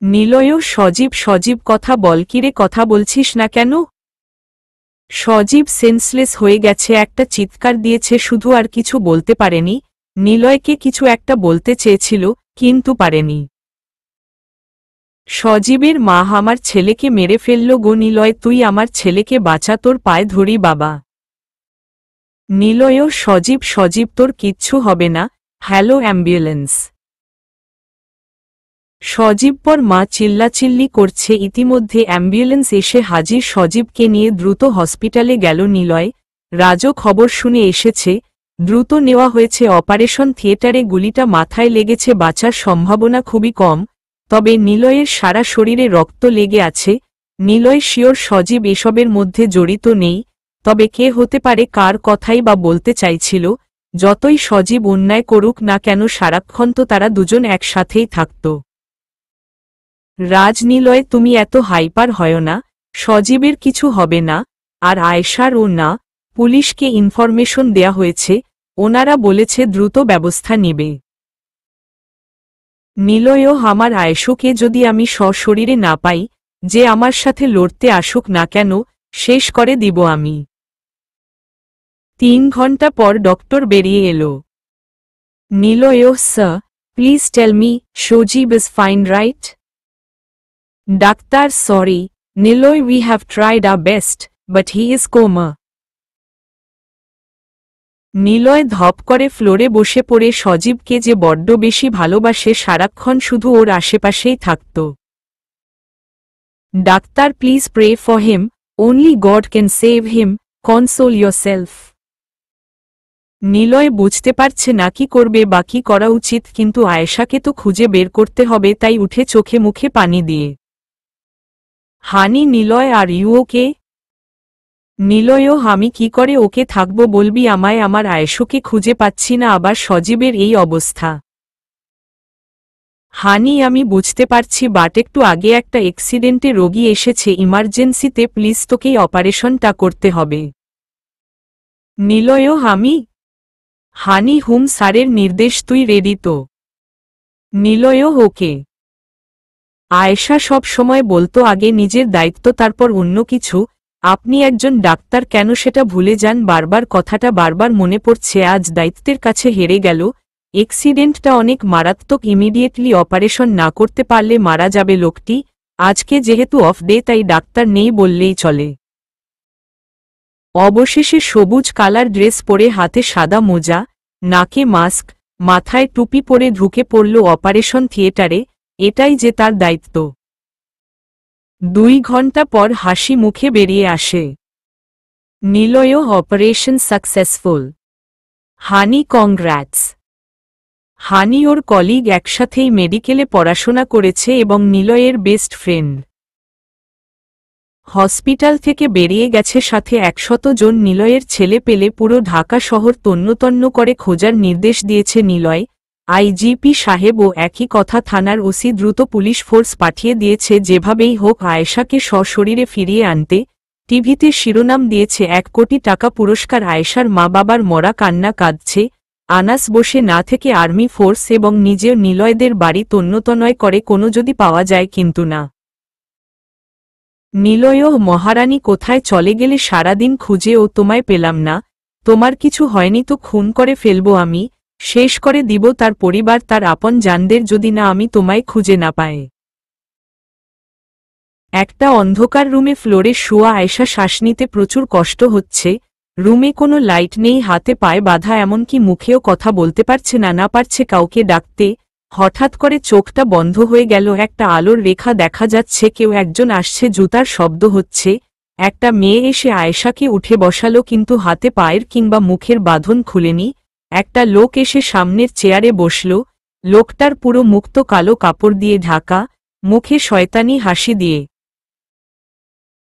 Speaker 1: নিলয় সজীব কথা বল কিরে কথা বলছিস না কেন সজীব সেন্সলেস হয়ে গেছে একটা চিৎকার দিয়েছে শুধু আর কিছু বলতে পারেনি নিলয়কে কিছু একটা বলতে চেয়েছিল কিন্তু পারেনি সজীবের মা আমার ছেলেকে মেরে ফেলল গো নিলয় তুই আমার ছেলেকে বাঁচা তোর পায়ে ধরি বাবা নিলয় সজীব তোর কিচ্ছু হবে না হ্যালো অ্যাম্বুলেন্স সজীব পর মা চিল্লাচিল্লি করছে ইতিমধ্যে অ্যাম্বুলেন্স এসে হাজির সজীবকে নিয়ে দ্রুত হসপিটালে গেল নিলয় রাজও খবর শুনে এসেছে দ্রুত নেওয়া হয়েছে অপারেশন থিয়েটারে গুলিটা মাথায় লেগেছে বাঁচার সম্ভাবনা খুবই কম তবে নিলয়ের সারা শরীরে রক্ত লেগে আছে নিলয় শিওর সজীব এসবের মধ্যে জড়িত নেই তবে কে হতে পারে কার কথাই বা বলতে চাইছিল যতই সজীব অন্যায় করুক না কেন সারাক্ষণ তো তারা দুজন একসাথেই থাকত রাজ নিলয় তুমি এত হাইপার হয় না সজীবের কিছু হবে না আর আয়েশার ও না পুলিশকে ইনফরমেশন দেয়া হয়েছে ওনারা বলেছে দ্রুত ব্যবস্থা নেবে নিলয় আমার আয়েশকে যদি আমি সশরীরে না পাই যে আমার সাথে লড়তে আসুক না কেন শেষ করে দিব আমি 3 ঘন্টা পর ডক্টর বেরিয়ে এলো Niloy sir please tell me Sajib is fine right ডাক্তার sorry Niloy we have tried our best but he is coma Niloy ধপ করে ফ্লোরে বসে পড়ে সজীবকে যে বড্ড বেশি ভালোবাসে সারাক্ষণ শুধু ওর আশেপাশেই থাকত ডাক্তার please pray for him only God can save him console yourself Niloy বুঝতে পারছে না কি করবে বা কি করা উচিত কিন্তু আয়েশাকে তো খুঁজে বের করতে হবে তাই উঠে চোখে মুখে পানি দিয়ে honey Niloy are you okay Niloy আমি কি করে ওকে থাকব বলবি আমায় আমার আয়েশকে খুঁজে পাচ্ছি না আবার সজীবের এই অবস্থা হানি আমি বুঝতে পারছি বাট একটু আগে একটা অ্যাক্সিডেন্টে রোগী এসেছে ইমার্জেন্সিতে প্লিজ তোকেই অপারেশনটা করতে হবে নিলয় আমি হানি হুম স্যারের নির্দেশ তুই রেডি তো নিলয় ওকে আয়েশা সব সময় বলতো আগে নিজের দায়িত্ব তারপর অন্য কিছু আপনি একজন ডাক্তার কেন সেটা ভুলে যান বারবার কথাটা বারবার মনে পড়ছে আজ দায়িত্বের কাছে হেরে গেল অ্যাক্সিডেন্টটা অনেক মারাত্মক ইমিডিয়েটলি অপারেশন না করতে পারলে মারা যাবে লোকটি আজকে যেহেতু অফ ডে তাই ডাক্তার নেই বললেই চলে অবশেষে সবুজ কালার ড্রেস পরে হাতে সাদা মোজা নাকে মাস্ক মাথায় টুপি পরে ঢুকে পড়ল অপারেশন থিয়েটারে এটাই যে তার দায়িত্ব 2 ঘন্টা পর হাসি মুখে বেরিয়ে আসে নিলয় অপারেশন সাকসেসফুল হানি কংগ্র্যাটস হানি ওর কলিগ একসাথেই মেডিকেলে পড়াশোনা করেছে এবং নিলয়ের বেস্ট ফ্রেন্ড হসপিটাল থেকে বেরিয়ে গেছে সাথে 100 জন নিলয়ের ছেলে পেলে পুরো ঢাকা শহর তন্নতন্ন করে খোঁজার নির্দেশ দিয়েছে নিলয় আইজিপি সাহেব ও একই কথা থানার ওসি দ্রুত পুলিশ ফোর্স পাঠিয়ে দিয়েছে যেভাবেই হোক আয়েশাকে সশরীরে ফিরিয়ে আনতে টিভিতে শিরোনাম দিয়েছে 1 কোটি টাকা পুরস্কার আয়েশার মা বাবার মরা কান্না কাঁদছে আনাস বসে না থেকে আর্মি ফোর্স এবং নিজেও নিলয়দের বাড়ি তন্নতনয় করে কোনো যদি পাওয়া যায় কিন্তু না নিলয় মহারানী কোথায় চলে গেলে সারাদিন খুঁজে ও তোমায় পেলাম না তোমার কিছু হয়নি তো খুন করে ফেলবো আমি শেষ করে দিব তার পরিবার তার আপন জানদের যদি না আমি তোমায় খুঁজে না পাই একটা অন্ধকার রুমে ফ্লোরে শোয়া আয়েশা শ্বাস নিতে প্রচুর কষ্ট হচ্ছে রুমে কোনো লাইট নেই, হাতে পায়ে বাঁধা, এমনকি মুখেও কথা বলতে পারছে না, না পারছে কাউকে ডাকতে। হঠাৎ করে চোখটা বন্ধ হয়ে গেল, একটা আলোর রেখা দেখা যাচ্ছে, কেউ একজন আসছে, জুতার শব্দ হচ্ছে। একটা মেয়ে এসে আয়েশাকে উঠে বসালো, কিন্তু হাতে পায়ের কিংবা মুখের বাঁধন খুলেনি। একটা লোক এসে সামনের চেয়ারে বসল। লোকটার পুরো মুখ তো কালো কাপড় দিয়ে ঢাকা, মুখে শয়তানি হাসি দিয়ে।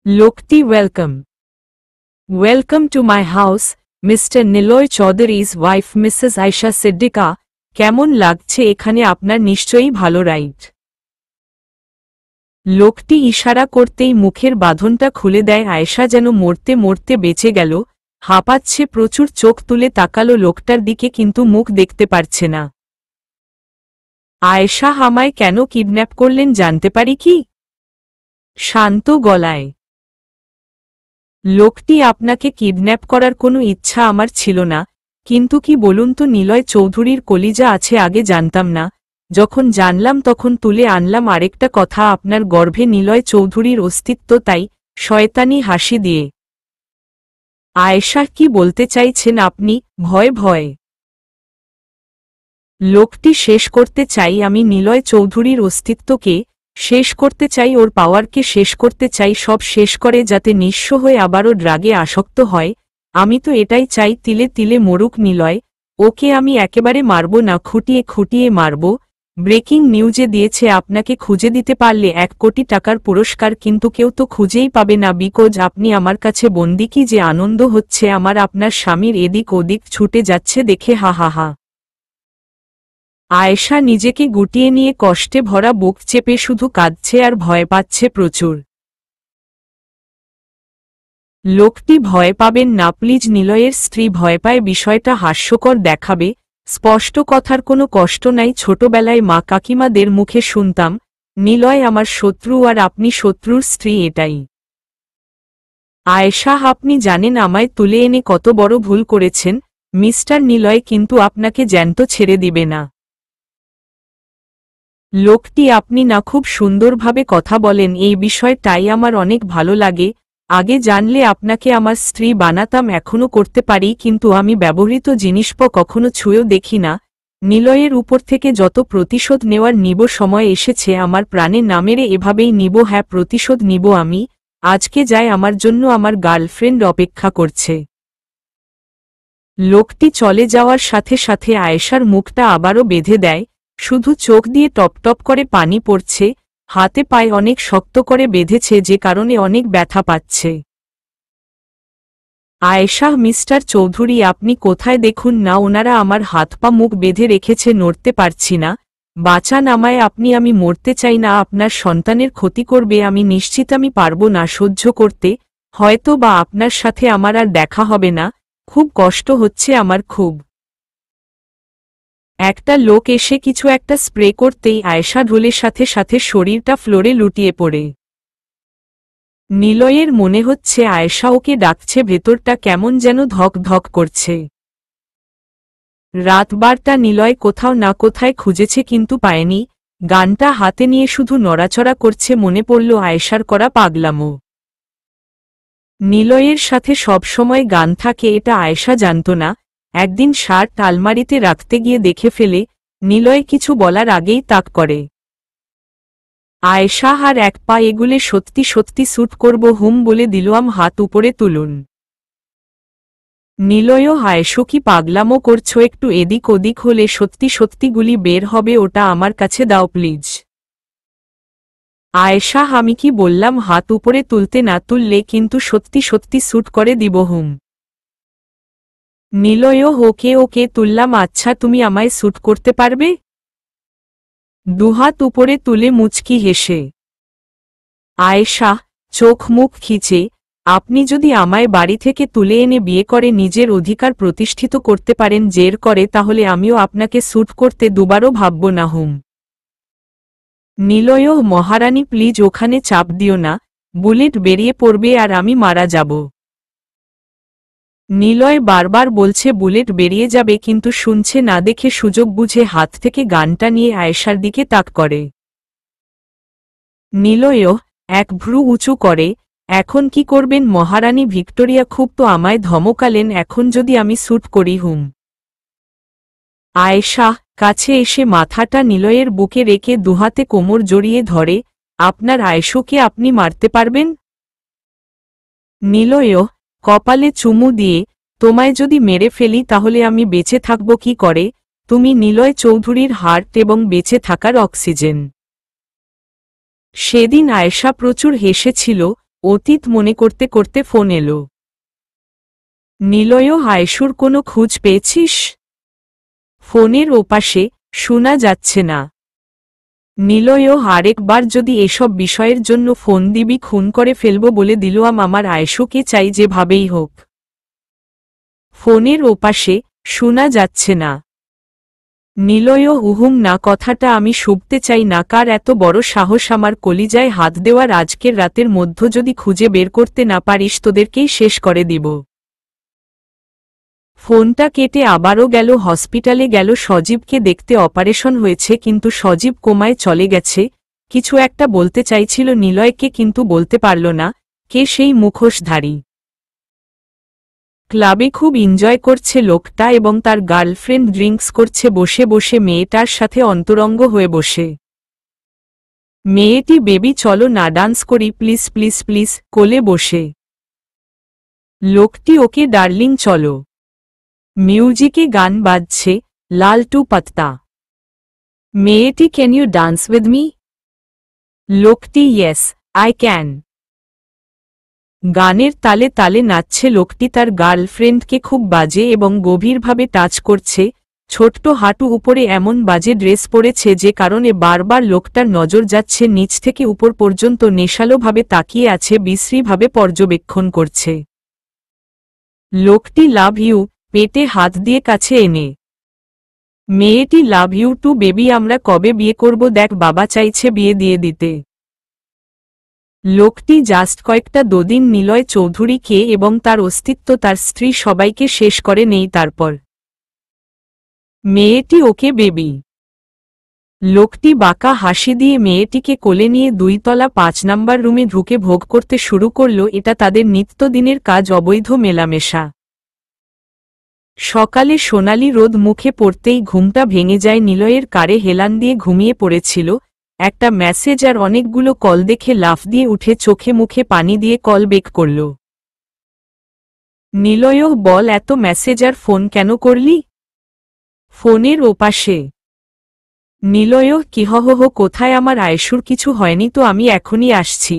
Speaker 1: লোকটি welcome to my house, Mr Niloy Chowdhury's wife Mrs Ayesha Siddika. কেমন লাগছে এখানে আপনার? নিশ্চয়ই ভালো, রাইট? লোকটি ইশারা করতেই মুখের বাঁধনটা খুলে দেয়। আয়েশা যেন মরতে মরতে বেঁচে গেল, হাঁপাচ্ছে প্রচুর, চোখ তুলে তাকালো লোকটার দিকে, কিন্তু মুখ দেখতে পারছে না। আয়েশা, আমায় কেন কিডন্যাপ করলেন জানতে পারি কি? শান্ত গলায়। লোকটি, আপনাকে কিডন্যাপ করার কোনো ইচ্ছা আমার ছিল না, কিন্তু কি বলুন তো, নিলয় চৌধুরীর কলিজা আছে, আগে জানতাম না, যখন জানলাম তখন তুলে আনলাম। আরেকটা কথা, আপনার গর্ভে নিলয় চৌধুরীর অস্তিত্ব, তাই। শয়তানি হাসি দিয়ে। আয়েশা, কি বলতে চাইছেন আপনি? ভয়? লোকটি, শেষ করতে চাই আমি নিলয় চৌধুরীর অস্তিত্বকে, শেষ করতে চাই ওর পাওয়ারকে, শেষ করতে চাই, সব শেষ করে যাতে নিঃস্ব হয়ে আবারও ড্রাগে আসক্ত হয়। আমি তো এটাই চাই, তিলে তিলে মরুক নিলয়। ওকে আমি একেবারে মারব না, খুঁটিয়ে খুঁটিয়ে মারব। ব্রেকিং নিউজে দিয়েছে আপনাকে খুঁজে দিতে পারলে 1 কোটি টাকার পুরস্কার, কিন্তু কেউ তো খুঁজেই পাবে না, বিকজ আপনি আমার কাছে বন্দী। কি যে আনন্দ হচ্ছে আমার আপনার স্বামীর এদিক ওদিক ছুটে যাচ্ছে দেখে, হা হা হা। আয়েশা নিজেকে গুটিয়ে নিয়ে কষ্টে ভরা বুক চেপে শুধু কাঁদছে আর ভয় পাচ্ছে প্রচুর। লোকটি, ভয় পাবেন না প্লিজ। নিলয়ের স্ত্রী ভয় পায়, বিষয়টা হাস্যকর দেখাবে, স্পষ্ট কথার কোনো কষ্ট নাই। ছোটবেলায় মা কাকিমাদের মুখে শুনতাম, নিলয় আমার শত্রু আর আপনি শত্রুর স্ত্রী, এটাই। আয়েশা, আপনি জানেন আমায় তুলে এনে কত বড় ভুল করেছেন। মিস্টার নিলয় কিন্তু আপনাকে জ্যান্ত ছেড়ে দিবে না। লোকটি, আপনি না খুব সুন্দরভাবে কথা বলেন, এই বিষয়টাই আমার অনেক ভালো লাগে। আগে জানলে আপনাকে আমার স্ত্রী বানাতাম, এখনও করতে পারি, কিন্তু আমি ব্যবহৃত জিনিসপত্র কখনো ছুঁয়েও দেখি না। নিলয়ের উপর থেকে যত প্রতিশোধ নেওয়ার নিব, সময় এসেছে আমার প্রাণে না মেরে এভাবেই নিব। হ্যাঁ, প্রতিশোধ নিব আমি। আজকে যাই, আমার জন্য আমার গার্লফ্রেন্ড অপেক্ষা করছে। লোকটি চলে যাওয়ার সাথে সাথে আয়েশার মুখটা আবারও বেঁধে দেয়, শুধু চোখ দিয়ে টপটপ করে পানি পড়ছে, হাতে পায়ে অনেক শক্ত করে বেঁধেছে, যে কারণে অনেক ব্যথা পাচ্ছে। আয়েশা, মিস্টার চৌধুরী আপনি কোথায়? দেখুন না, ওনারা আমার হাত পা মুখ বেঁধে রেখেছে, নড়তে পারছি না। বাঁচান আমায় আপনি, আমি মরতে চাই না, আপনার সন্তানের ক্ষতি করবে, আমি নিশ্চিত আমি পারবো না সহ্য করতে, হয়তো বা আপনার সাথে আমার আর দেখা হবে না, খুব কষ্ট হচ্ছে আমার, খুব। একটা লোক এসে কিছু একটা স্প্রে করতেই আয়েশা ঢোলের সাথে সাথে শরীরটা ফ্লোরে লুটিয়ে পড়ে। নিলয়ের মনে হচ্ছে আয়েশা ওকে ডাকছে, ভেতরটা কেমন যেন ধক ধক করছে। রাত 12টা, নিলয় কোথাও না কোথায় খুঁজেছে কিন্তু পায়নি। গানটা হাতে নিয়ে শুধু নড়াচড়া করছে, মনে পড়ল আয়েশার করা পাগলামো। নিলয়ের সাথে সবসময় গান থাকে, এটা আয়েশা জানত না। একদিন শার্ট আলমারিতে রাখতে গিয়ে দেখে ফেলে। নিলয় কিছু বলার আগেই তাক করে। আয়েশা, আর 1 পা এগুলে সত্যি সত্যি স্যুট করব, হুম বলে দিলাম, হাত উপরে তুলুন। নিলয়ও, আয়েশা কি পাগলামো করছো? একটু এদিক ওদিক হলে সত্যি সত্যি গুলি বের হবে, ওটা আমার কাছে দাও প্লিজ। আয়েশা, আমি কি বললাম হাত উপরে তুলতে, না তুললে কিন্তু সত্যি সত্যি স্যুট করে দিব, হুম। নিলয়ও, ওকে ওকে তুললাম, আচ্ছা তুমি আমায় স্যুট করতে পারবে? দুহাত উপরে তুলে মুচকি হেসে। আয়েশা, চোখ মুখ খিচে, আপনি যদি আমায় বাড়ি থেকে তুলে এনে বিয়ে করে নিজের অধিকার প্রতিষ্ঠিত করতে পারেন জের করে, তাহলে আমিও আপনাকে স্যুট করতে দুবারও ভাবব না, হুম। নিলয়ও, মহারানী প্লিজ ওখানে চাপ দিও না, বুলেট বেরিয়ে পড়বে আর আমি মারা যাব। নিলয় বারবার বলছে বুলেট বেরিয়ে যাবে, কিন্তু শুনছে না দেখে সুযোগ বুঝে হাত থেকে গানটা নিয়ে আয়েশার দিকে তাক করে। নিলয়ও 1 ভ্রু উঁচু করে, এখন কি করবেন মহারানী ভিক্টোরিয়া? খুব তো আমায় ধমকালেন, এখন যদি আমি স্যুট করি হুম। আয়েশা কাছে এসে মাথাটা নিলয়ের বুকে রেখে দুহাতে কোমর জড়িয়ে ধরে, আপনার আয়েশাকে আপনি মারতে পারবেন? নিলয়ও কপালে চুমু দিয়ে, তোমায় যদি মেরে ফেলি তাহলে আমি বেঁচে থাকব কি করে? তুমি নিলয় চৌধুরীর হার্ট এবং বেঁচে থাকার অক্সিজেন। সেদিন আয়েশা প্রচুর হেসেছিল। অতীত মনে করতে করতে ফোন এলো। নিলয়ও আয়েশুর কোনো খোঁজ পেয়েছিস? ফোনের ওপাশে শোনা যাচ্ছে না। নিলয়ও আরেকবার যদি এসব বিষয়ের জন্য ফোন দিবি খুন করে ফেলব বলে দিলাম, আমার আয়েশুকে চাই যেভাবেই হোক। ফোনের ওপাশে শোনা যাচ্ছে না। নিলয়ও উহুম না, কথাটা আমি শুনতে চাই না। কার এত বড় সাহস আমার কলিজায় হাত দেওয়ার? আজকের রাতের মধ্য যদি খুঁজে বের করতে না পারিস তোদেরকেই শেষ করে দিব। ফোনটা কেটে আবারও গেল হসপিটালে, গেল সজীবকে দেখতে। অপারেশন হয়েছে কিন্তু সজীব কোমায় চলে গেছে। কিছু একটা বলতে চাইছিল নিলয়কে কিন্তু বলতে পারল না। কে সেই মুখোশধারী? ক্লাবে খুব এনজয় করছে লোকটা এবং তার গার্লফ্রেন্ড ড্রিঙ্কস করছে বসে বসে মেয়েটার সাথে অন্তরঙ্গ হয়ে বসে। মেয়েটি বেবি চলো না ডান্স করি প্লিজ প্লিজ প্লিজ কোলে বসে। লোকটি ওকে ডার্লিং চলো। মিউজিকে গান বাজছে, লাল টু পাত্তা। মেয়েটি can you dance with me? লোকটি ইয়েস আই ক্যান। গানের তালে তালে নাচছে লোকটি। তার গার্লফ্রেন্ডকে খুব বাজে এবং গভীরভাবে টাচ করছে। ছোট্ট হাঁটু উপরে এমন বাজে ড্রেস পরেছে যে কারণে বারবার লোকটার নজর যাচ্ছে নিচ থেকে উপর পর্যন্ত। নেশালোভাবে তাকিয়ে আছে, বিশ্রীভাবে পর্যবেক্ষণ করছে। লোকটি লাভ ইউ পেটে হাত দিয়ে কাছে এনে। মেয়েটি লাভ ইউ টু বেবি, আমরা কবে বিয়ে করব? দেখ বাবা চাইছে বিয়ে দিয়ে দিতে। লোকটি জাস্ট কয়েকটা দুদিন নিলয় চৌধুরীকে এবং তার অস্তিত্ব, তার স্ত্রী সবাইকে শেষ করে নেই। তারপর মেয়েটি ওকে বেবি। লোকটি বাঁকা হাসি দিয়ে মেয়েটিকে কোলে নিয়ে 2 তলা 5 নাম্বার রুমে ঢুকে ভোগ করতে শুরু করল। এটা তাদের নিত্যদিনের কাজ, অবৈধ মেলামেশা। সকালে সোনালি রোদ মুখে পড়তেই ঘুমটা ভেঙে যায়। নিলয়ের কারে হেলান দিয়ে ঘুমিয়ে পড়েছিল। একটা মেসেজ আর অনেকগুলো কল দেখে লাফ দিয়ে উঠে চোখে মুখে পানি দিয়ে কল বেক করল। নিলয়ও বল, এত মেসেজ আর ফোন কেন করলি? ফোনের ওপাশে নিলয়ও কি হো কোথায় আমার আয়েশুর? কিছু হয়নি তো, আমি এখনই আসছি।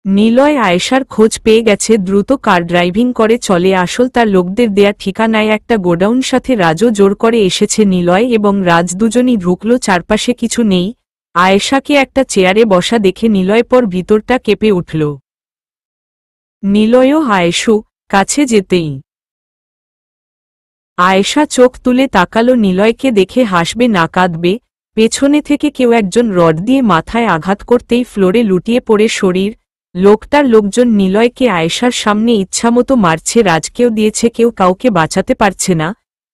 Speaker 1: নিলয় আয়েশার খোঁজ পেয়ে গেছে, দ্রুত কার ড্রাইভিং করে চলে আসল তার লোকদের দেয়া ঠিকানায় একটা গোডাউন। সাথে রাজও জোর করে এসেছে। নিলয় এবং রাজ দুজনই ঢুকল। চারপাশে কিছু নেই। আয়েশাকে একটা চেয়ারে বসা দেখে নিলয় পর ভিতরটা কেঁপে উঠল। নিলয়ও আয়েশু কাছে যেতেই আয়েশা চোখ তুলে তাকালো। নিলয়কে দেখে হাসবে না কাঁদবে? পেছনে থেকে কেউ একজন রড দিয়ে মাথায় আঘাত করতেই ফ্লোরে লুটিয়ে পড়ে শরীর। লোকটার লোকজন নিলয়কে আয়েশার সামনে ইচ্ছামতো মারছে। রাজকেও দিয়েছে, কেউ কাউকে বাঁচাতে পারছে না।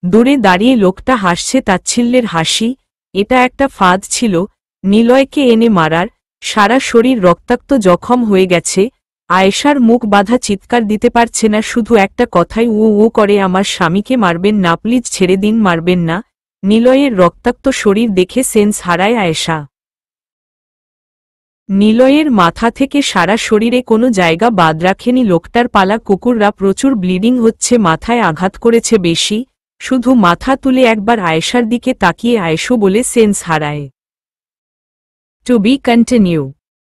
Speaker 1: দূরে দাঁড়িয়ে লোকটা হাসছে তাচ্ছিল্যের হাসি। এটা একটা ফাঁদ ছিল নিলয়কে এনে মারার। সারা শরীর রক্তাক্ত জখম হয়ে গেছে। আয়েশার মুখ বাঁধা, চিৎকার দিতে পারছে না, শুধু একটা কথাই উ উ করে, আমার স্বামীকে মারবেন না প্লিজ, ছেড়ে দিন, মারবেন না। নিলয়ের রক্তাক্ত শরীর দেখে সেন্স হারায় আয়েশা। নিলয়ের মাথা থেকে সারা শরীরে কোনো জায়গা বাদ রাখেনি। লোকটার পালা কুকুররা, প্রচুর ব্লিডিং হচ্ছে, মাথায় আঘাত করেছে বেশি। শুধু মাথা তুলে একবার আয়েশার দিকে তাকিয়ে আয়েশু বলে সেন্স হারায়। To be continue.